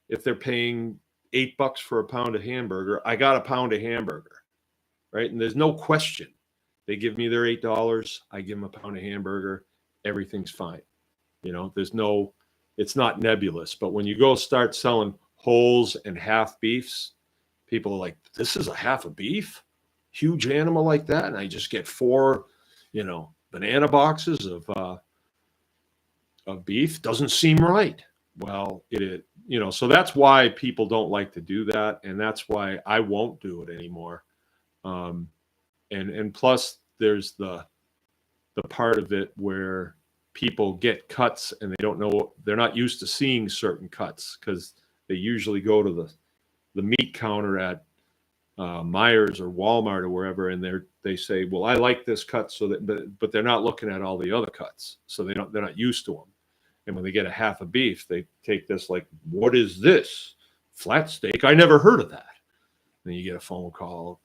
if they're paying $8 for a pound of hamburger, I got a pound of hamburger, right? And there's no question. They give me their $8. I give them a pound of hamburger. Everything's fine. it's not nebulous. But when you go start selling wholes and half beefs, people are like, this is a half a beef? Huge animal like that? And I just get 4, banana boxes of beef? Doesn't seem right. Well, so that's why people don't like to do that. And that's why I won't do it anymore. And plus there's the part of it where people get cuts and they're not used to seeing certain cuts, because they usually go to the meat counter at Myers or Walmart or wherever, and they say, well, I like this cut, but they're not looking at all the other cuts, so they're not used to them. And when they get a half a beef, they take this like, what is this? Flat steak? I never heard of that. And you get a phone call.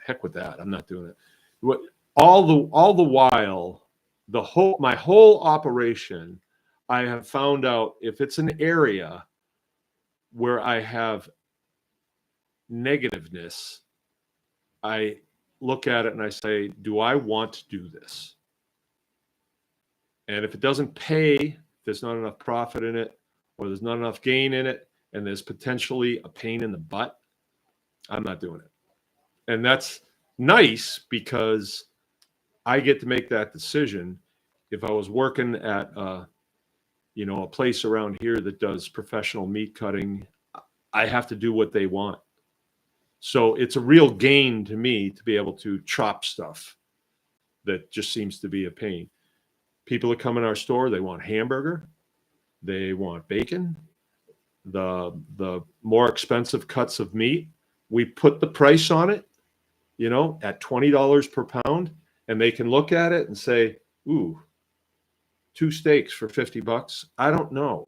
Heck with that. I'm not doing it. All the while, my whole operation, I have found out if it's an area where I have negativeness, I look at it and I say, do I want to do this? And if it doesn't pay, if there's not enough profit in it, or there's not enough gain in it, and there's potentially a pain in the butt, I'm not doing it. And that's nice because I get to make that decision. If I was working at a place around here that does professional meat cutting, I have to do what they want. So it's a real gain to me to be able to chop stuff that just seems to be a pain. People that come in our store, they want hamburger, they want bacon, the more expensive cuts of meat. We put the price on it, at $20 per pound, and they can look at it and say, ooh, 2 steaks for $50. I don't know.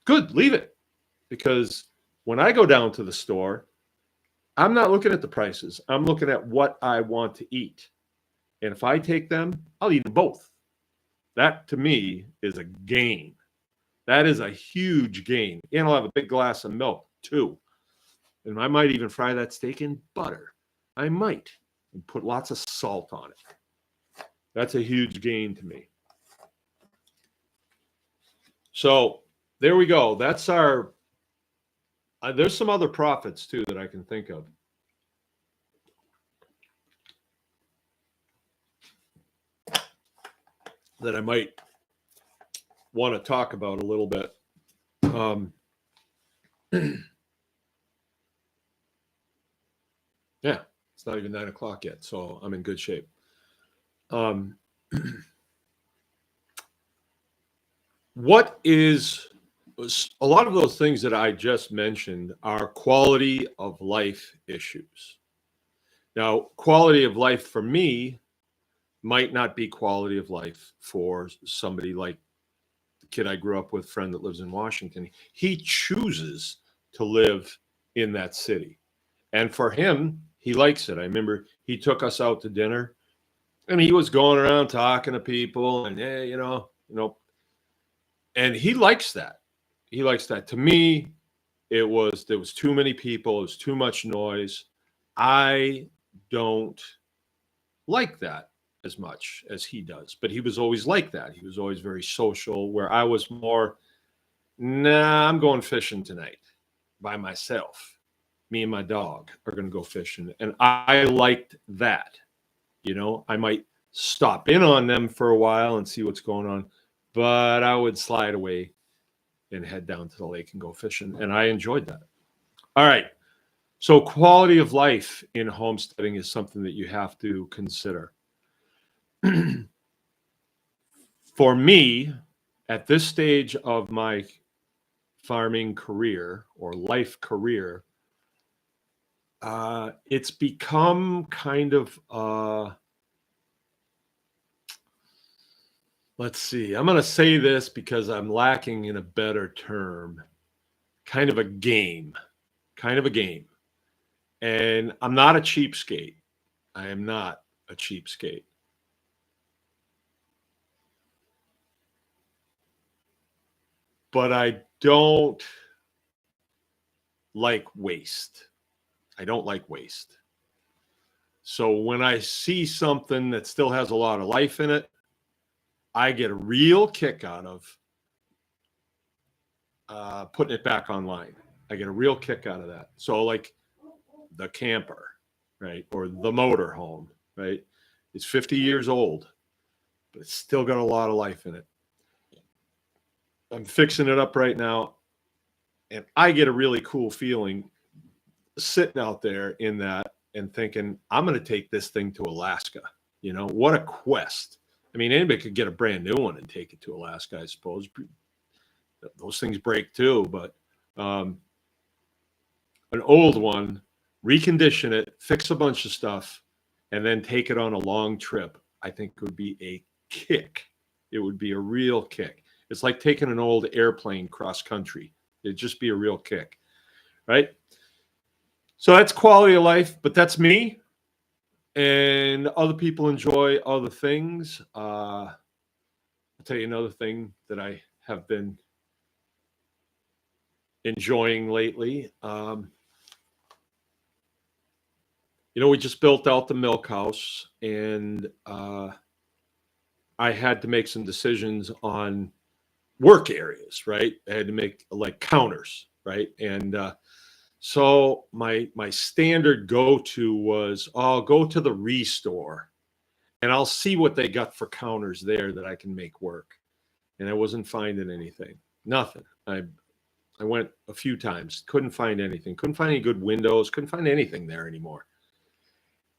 Good, leave it. Because when I go down to the store, I'm not looking at the prices. I'm looking at what I want to eat. And if I take them, I'll eat them both. That, to me, is a gain. That is a huge gain. And I'll have a big glass of milk, too. And I might even fry that steak in butter. I might. And put lots of salt on it. That's a huge gain to me. So there we go. That's our... there's some other profits, too, that I can think of. That I might want to talk about a little bit. Yeah, it's not even 9 o'clock yet, so I'm in good shape. What is... a lot of those things that I just mentioned are quality of life issues. Now, quality of life for me might not be quality of life for somebody like the kid I grew up with, friend that lives in Washington. He chooses to live in that city. And for him, he likes it. I remember he took us out to dinner and he was going around talking to people and, hey, and he likes that. He likes that. To me, there was too many people. It was too much noise. I don't like that as much as he does. But he was always like that. He was always very social, where I was more, nah, I'm going fishing tonight by myself. Me and my dog are going to go fishing. And I liked that. I might stop in on them for a while and see what's going on. But I would slide away and head down to the lake and go fishing. And I enjoyed that. All right. So quality of life in homesteading is something that you have to consider. For me, at this stage of my farming career or life career, it's become kind of, let's see, I'm going to say this because I'm lacking in a better term, kind of a game. And I'm not a cheapskate. I am not a cheapskate. But I don't like waste. I don't like waste. So when I see something that still has a lot of life in it, I get a real kick out of putting it back online. I get a real kick out of that. So like the camper, right? Or the motorhome, right? It's 50 years old, but it's still got a lot of life in it. I'm fixing it up right now, and I get a really cool feeling sitting out there in that and thinking, I'm going to take this thing to Alaska. You know, what a quest. I mean, anybody could get a brand new one and take it to Alaska, I suppose. Those things break too, but an old one, recondition it, fix a bunch of stuff, and then take it on a long trip, I think would be a kick. It would be a real kick. It's like taking an old airplane cross country. It'd just be a real kick, right? So that's quality of life, but that's me. And other people enjoy other things. I'll tell you another thing that I have been enjoying lately. We just built out the milk house, and I had to make some decisions on work areas, right? I had to make like counters, right? And so my standard go-to was I'll go to the restore and I'll see what they got for counters there that I can make work. And I wasn't finding anything, nothing. I went a few times, couldn't find anything, couldn't find any good windows, couldn't find anything there anymore.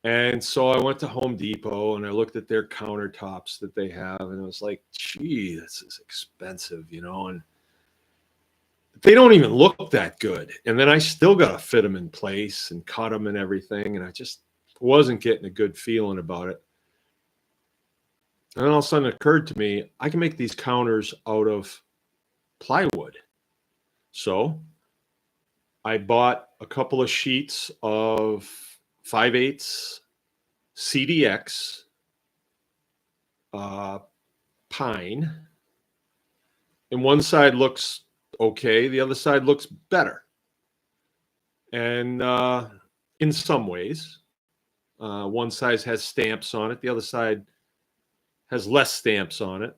And so I went to Home Depot and I looked at their countertops that they have, and I was like, gee, this is expensive, and they don't even look that good. And then I still got to fit them in place and cut them and everything. And I just wasn't getting a good feeling about it. And then all of a sudden it occurred to me, I can make these counters out of plywood. So I bought a couple of sheets of 5/8 CDX pine, and one side looks okay, the other side looks better. And in some ways, one side has stamps on it, the other side has less stamps on it.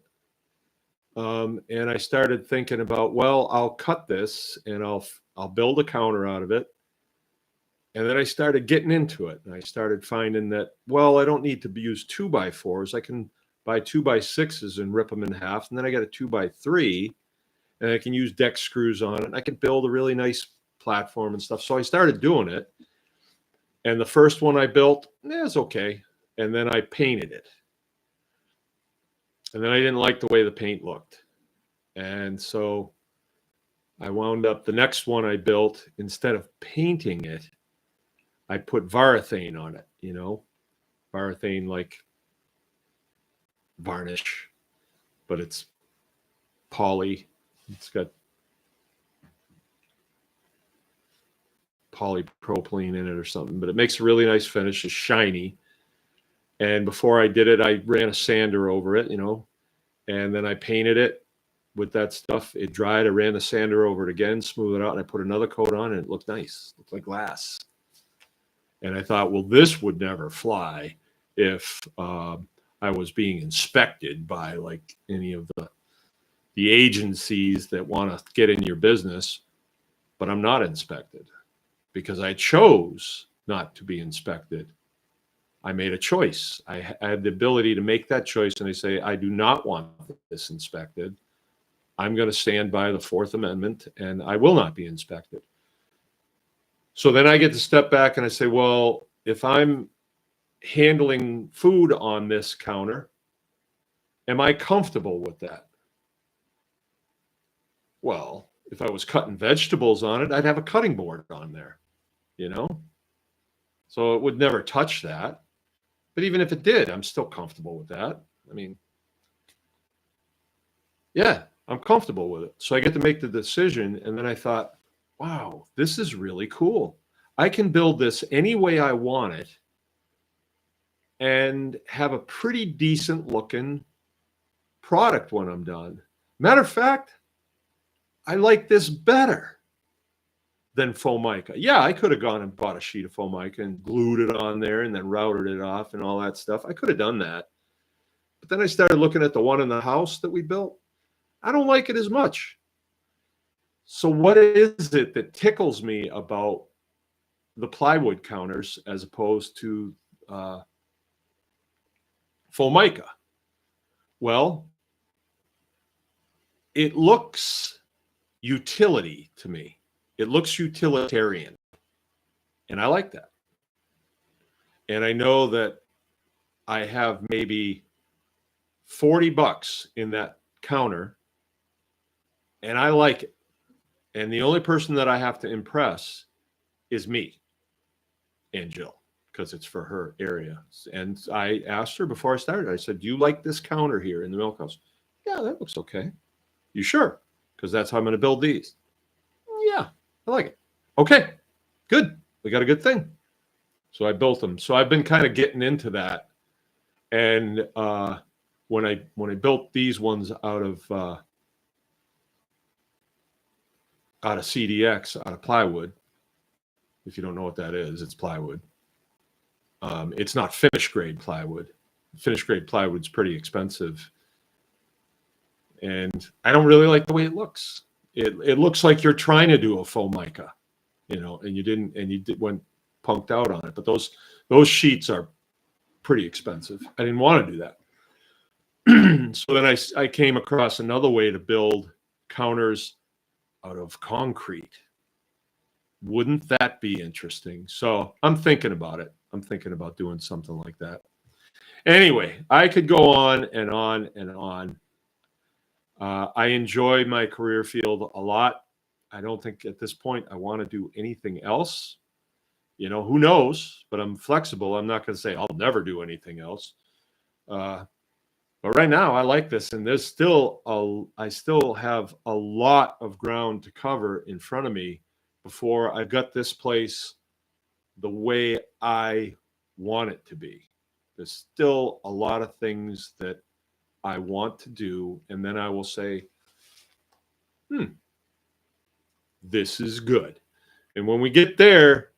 And I started thinking about, well, I'll cut this and I'll build a counter out of it. And then I started getting into it, and I started finding that, well, I don't need to use 2x4s. I can buy 2x6s and rip them in half. And then I got a 2x3, and I can use deck screws on it. And I can build a really nice platform and stuff. So I started doing it. And the first one I built, it was okay. And then I painted it. And then I didn't like the way the paint looked. And so I wound up, the next one I built, instead of painting it, I put Varathane on it, Varathane, like varnish, but it's poly. It's got polypropylene in it or something, but it makes a really nice finish. It's shiny. And before I did it, I ran a sander over it, and then I painted it with that stuff. It dried. I ran the sander over it again, smoothed it out, and I put another coat on, and it looked nice. It looked like glass. And I thought, well, this would never fly if I was being inspected by like any of the agencies that want to get in your business. But I'm not inspected because I chose not to be inspected. I made a choice. I had the ability to make that choice, and I say, I do not want this inspected. I'm going to stand by the Fourth Amendment, and I will not be inspected. So then I get to step back and I say, well, if I'm handling food on this counter, am I comfortable with that? Well, if I was cutting vegetables on it, I'd have a cutting board on there, So it would never touch that. But even if it did, I'm still comfortable with that. I mean, yeah, I'm comfortable with it. So I get to make the decision. And then I thought, wow, this is really cool. I can build this any way I want it and have a pretty decent looking product when I'm done. Matter of fact, I like this better than Formica. Yeah, I could have gone and bought a sheet of Formica and glued it on there and then routed it off and all that stuff. I could have done that. But then I started looking at the one in the house that we built. I don't like it as much. So what is it that tickles me about the plywood counters as opposed to Formica? Well, it looks utility to me. It looks utilitarian. And I like that. And I know that I have maybe $40 in that counter, and I like it. And the only person that I have to impress is me and Jill, because it's for her area. And I asked her before I started, I said, do you like this counter here in the milk house? Yeah, that looks okay. You sure? Because that's how I'm going to build these. Yeah, I like it. Okay, good. We got a good thing. So I built them. So I've been kind of getting into that. And when I built these ones out of CDX, out of plywood, if you don't know what that is, it's plywood. It's not finished grade plywood. Finished grade plywood's pretty expensive. And I don't really like the way it looks. It looks like you're trying to do a Formica, you know, and you went punked out on it. But those sheets are pretty expensive. I didn't want to do that. So then I came across another way to build counters out of concrete. Wouldn't that be interesting? So I'm thinking about it. I'm thinking about doing something like that. Anyway, I could go on and on and on. I enjoy my career field a lot. I don't think at this point I want to do anything else. You know, who knows? But I'm flexible. I'm not going to say I'll never do anything else. But right now I like this, and I still have a lot of ground to cover in front of me before I got this place the way I want it to be. There's still a lot of things that I want to do, and then I will say, this is good. And when we get there,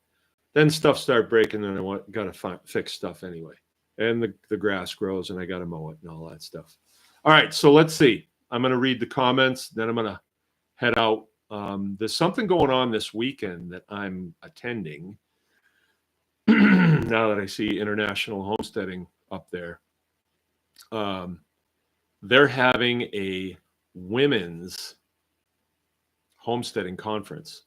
then stuff start breaking, and I got to fix stuff anyway. And the grass grows, and I got to mow it and all that stuff. All right, so let's see. I'm going to read the comments, then I'm going to head out. There's something going on this weekend that I'm attending. Now that I see International Homesteading up there. They're having a women's homesteading conference,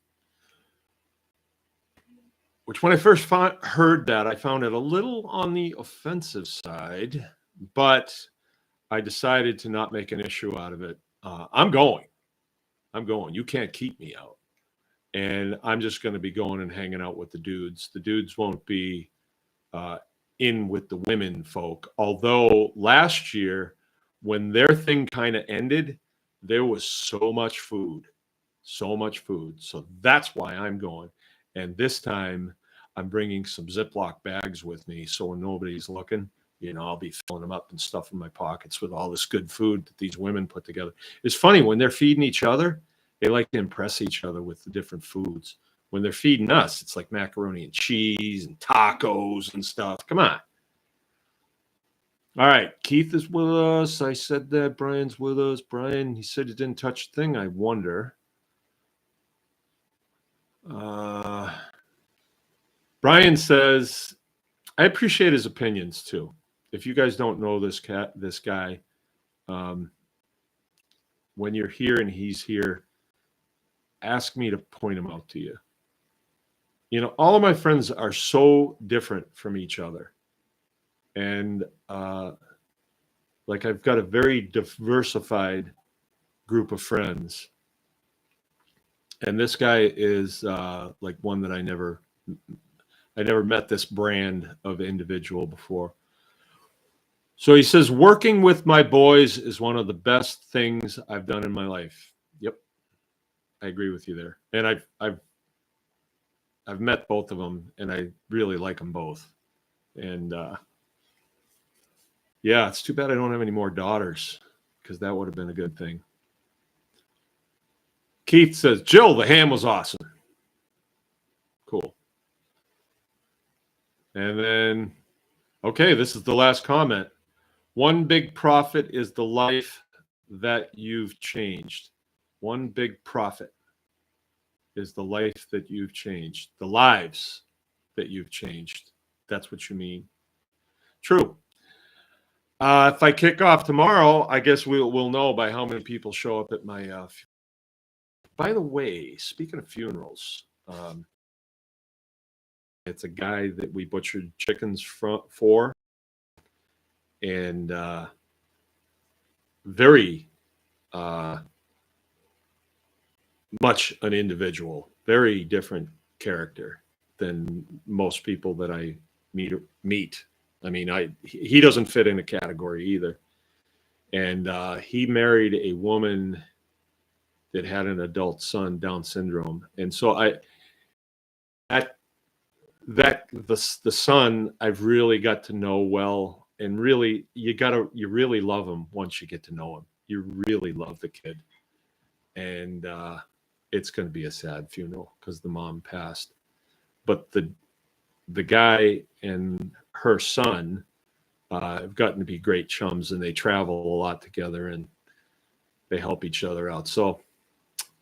which when I first heard that, I found it a little on the offensive side, but I decided to not make an issue out of it. I'm going. You can't keep me out. And I'm just going to be going and hanging out with the dudes. The dudes won't be in with the women folk. Although last year, when their thing kind of ended, there was so much food. So that's why I'm going. And this time, I'm bringing some Ziploc bags with me, so when nobody's looking, you know, I'll be filling them up and stuff in my pockets with all this good food that these women put together. It's funny, when they're feeding each other, they like to impress each other with the different foods. When they're feeding us, it's like macaroni and cheese and tacos and stuff. Come on. All right, Keith is with us. I said that. Brian's with us. Brian, he said he didn't touch the thing. I wonder. Brian says, I appreciate his opinions too. If you guys don't know this guy, when you're here and he's here, ask me to point him out to you. You know, all of my friends are so different from each other. And like I've got a very diversified group of friends. And this guy is like one that I never met this brand of individual before. So he says, working with my boys is one of the best things I've done in my life. Yep. I agree with you there. And I've met both of them, and I really like them both. And yeah, it's too bad I don't have any more daughters, because that would have been a good thing. Keith says, Jill, the ham was awesome. Cool. And then, okay, this is the last comment. One big profit is the life that you've changed. One big profit is the life that you've changed. The lives that you've changed. That's what you mean. True. If I kick off tomorrow, I guess we'll know by how many people show up at my. By the way, speaking of funerals, it's a guy that we butchered chickens for, and very much an individual, very different character than most people that I meet. I mean, he doesn't fit in a category either. And he married a woman that had an adult son, Down syndrome. And so the son I've really got to know well, and really you really love him once you get to know him. You really love the kid. And it's going to be a sad funeral because the mom passed. But the guy and her son have gotten to be great chums, and they travel a lot together, and they help each other out. So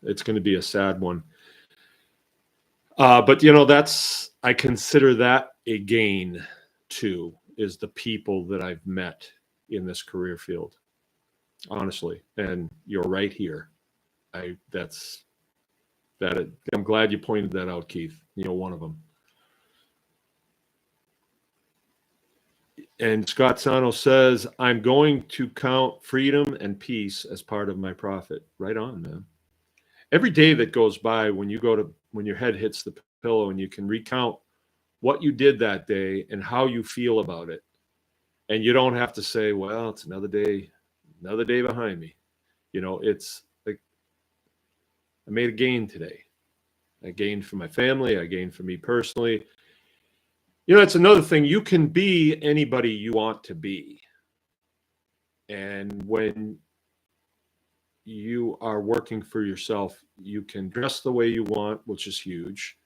it's going to be a sad one. But I consider that a gain too, is the people that I've met in this career field, honestly. And you're right here. I'm glad you pointed that out, Keith. One of them. And Scott Sano says, I'm going to count freedom and peace as part of my profit. Right on, man. Every day that goes by, when your head hits the pillow and you can recount what you did that day and how you feel about it. And you don't have to say, well, it's another day behind me. It's like, I made a gain today. I gained for my family. I gained for me personally. It's another thing. You can be anybody you want to be. And when you are working for yourself, you can dress the way you want, which is huge.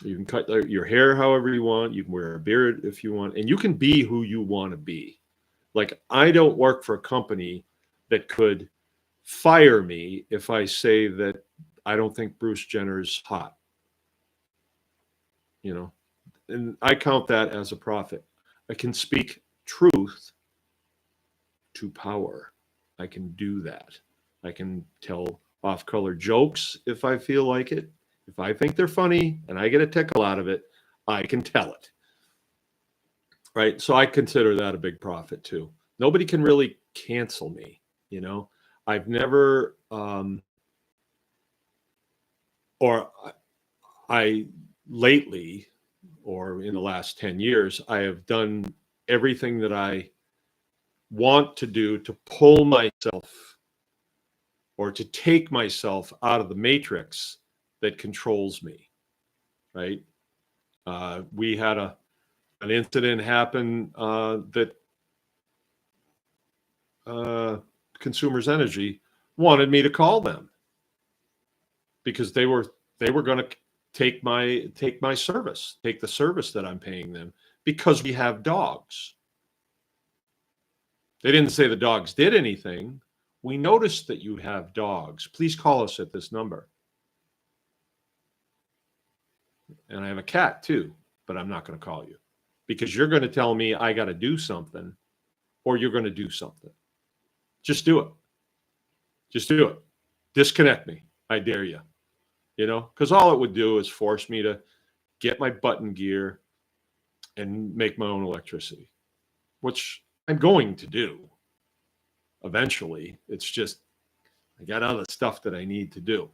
You can cut your hair however you want. You can wear a beard if you want. And you can be who you want to be. Like, I don't work for a company that could fire me if I say that I don't think Bruce Jenner's hot. And I count that as a profit. I can speak truth to power. I can do that. I can tell off-color jokes if I feel like it. If I think they're funny and I get a tickle out of it, I can tell it. Right? So I consider that a big profit too. Nobody can really cancel me. I've never, lately, or in the last 10 years, I have done everything that I want to do to pull myself or to take myself out of the matrix that controls me, right? We had an incident happen that Consumers Energy wanted me to call them because they were going to take my service, take the service that I'm paying them, because we have dogs. They didn't say the dogs did anything. We noticed that you have dogs. Please call us at this number. And I have a cat too, but I'm not going to call you because you're going to tell me I got to do something, or you're going to do something. Just do it. Just do it. Disconnect me. I dare you. Because all it would do is force me to get my button gear and make my own electricity, which I'm going to do eventually. It's just, I got other stuff that I need to do,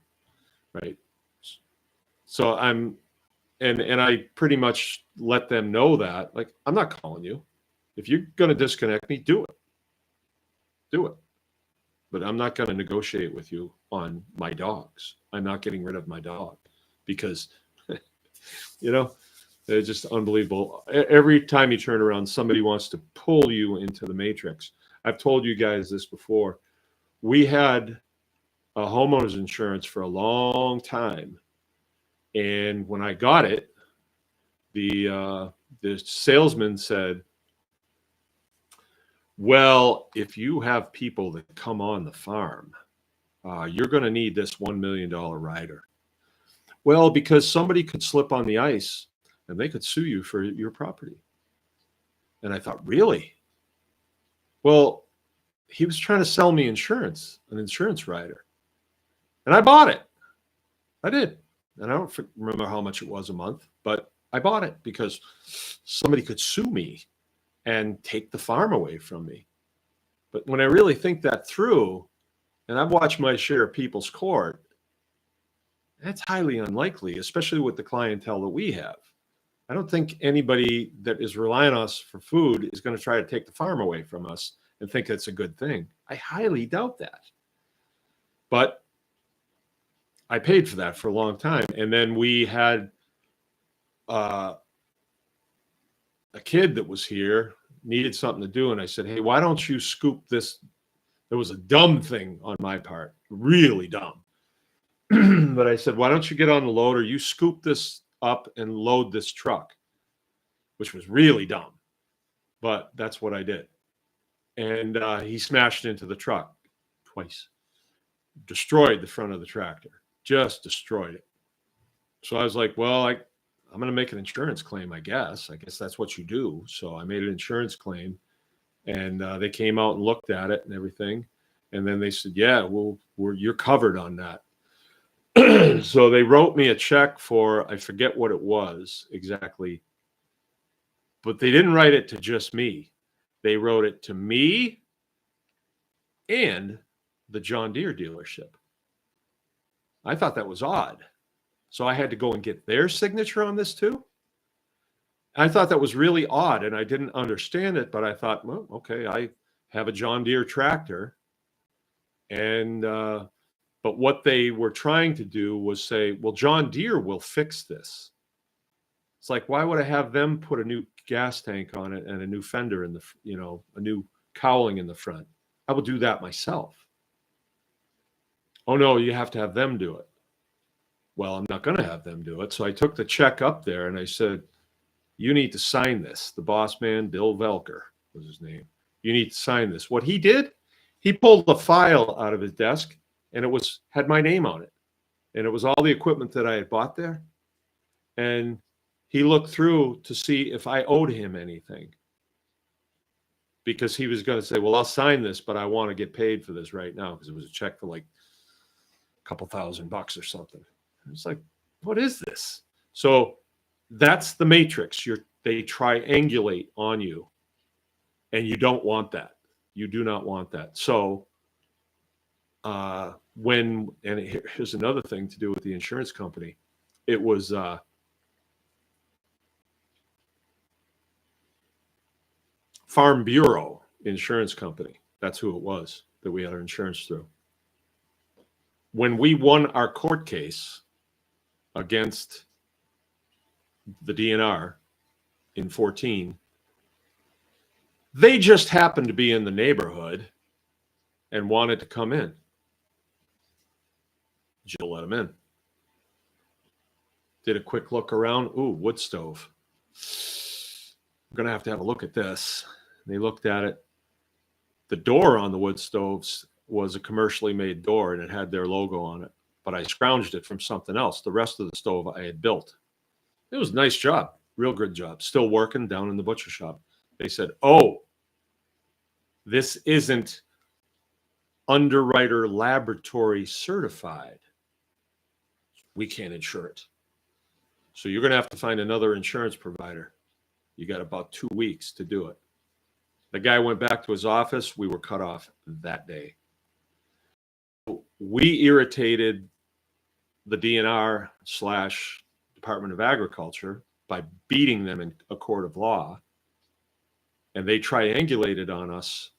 right? So and I pretty much let them know that, like, I'm not calling you. If you're going to disconnect me, do it. Do it. But I'm not going to negotiate with you on my dogs. I'm not getting rid of my dog because, they're just unbelievable. Every time you turn around, somebody wants to pull you into the matrix. I've told you guys this before. We had a homeowner's insurance for a long time. And when I got it, the salesman said, Well, if you have people that come on the farm, you're going to need this $1 million rider. Well, because somebody could slip on the ice and they could sue you for your property. And I thought, really? Well, he was trying to sell me insurance, an insurance rider. And I bought it. I did. And I don't remember how much it was a month, but I bought it because somebody could sue me and take the farm away from me. But when I really think that through, and I've watched my share of people's court, that's highly unlikely, especially with the clientele that we have. I don't think anybody that is relying on us for food is going to try to take the farm away from us and think it's a good thing. I highly doubt that. But I paid for that for a long time. And then we had a kid that was here, needed something to do. And I said, hey, why don't you scoop this? It was a dumb thing on my part, really dumb. But I said, why don't you get on the loader? You scoop this up and load this truck, which was really dumb. But that's what I did. And he smashed into the truck twice, destroyed the front of the tractor, just destroyed it. So I was like, well, I'm going to make an insurance claim, I guess. I guess that's what you do. So I made an insurance claim, and they came out and looked at it and everything. And then they said, yeah, well, you're covered on that. So they wrote me a check for, I forget what it was exactly, but they didn't write it to just me. They wrote it to me and the John Deere dealership. I thought that was odd. So I had to go and get their signature on this too. I thought that was really odd, and I didn't understand it, but I thought, well, okay, I have a John Deere tractor. And, but what they were trying to do was say, well, John Deere will fix this. It's like, why would I have them put a new gas tank on it and a new fender in the, a new cowling in the front? I will do that myself. Oh, no, you have to have them do it. Well, I'm not going to have them do it. So I took the check up there and I said, you need to sign this. The boss man, Bill Velker was his name. You need to sign this. What he did, he pulled a file out of his desk and it had my name on it. And it was all the equipment that I had bought there. And he looked through to see if I owed him anything. Because he was going to say, well, I'll sign this, but I want to get paid for this right now. Because it was a check for like a couple $1,000 or something. It's like, what is this? So that's the matrix. They triangulate on you. And you don't want that. You do not want that. So and here's another thing to do with the insurance company. It was Farm Bureau Insurance Company. That's who it was that we had our insurance through. When we won our court case against the DNR in 2014, they just happened to be in the neighborhood and wanted to come in. Jill let them in. Did a quick look around. Ooh, wood stove. I'm going to have a look at this. They looked at it. The door on the wood stoves was a commercially made door, and it had their logo on it. But I scrounged it from something else. The rest of the stove I had built. It was a nice job. Real good job. Still working down in the butcher shop. They said, oh, this isn't underwriter laboratory certified. We can't insure it. So you're going to have to find another insurance provider. You got about 2 weeks to do it. The guy went back to his office. We were cut off that day. We irritated the DNR / Department of Agriculture by beating them in a court of law. And they triangulated on us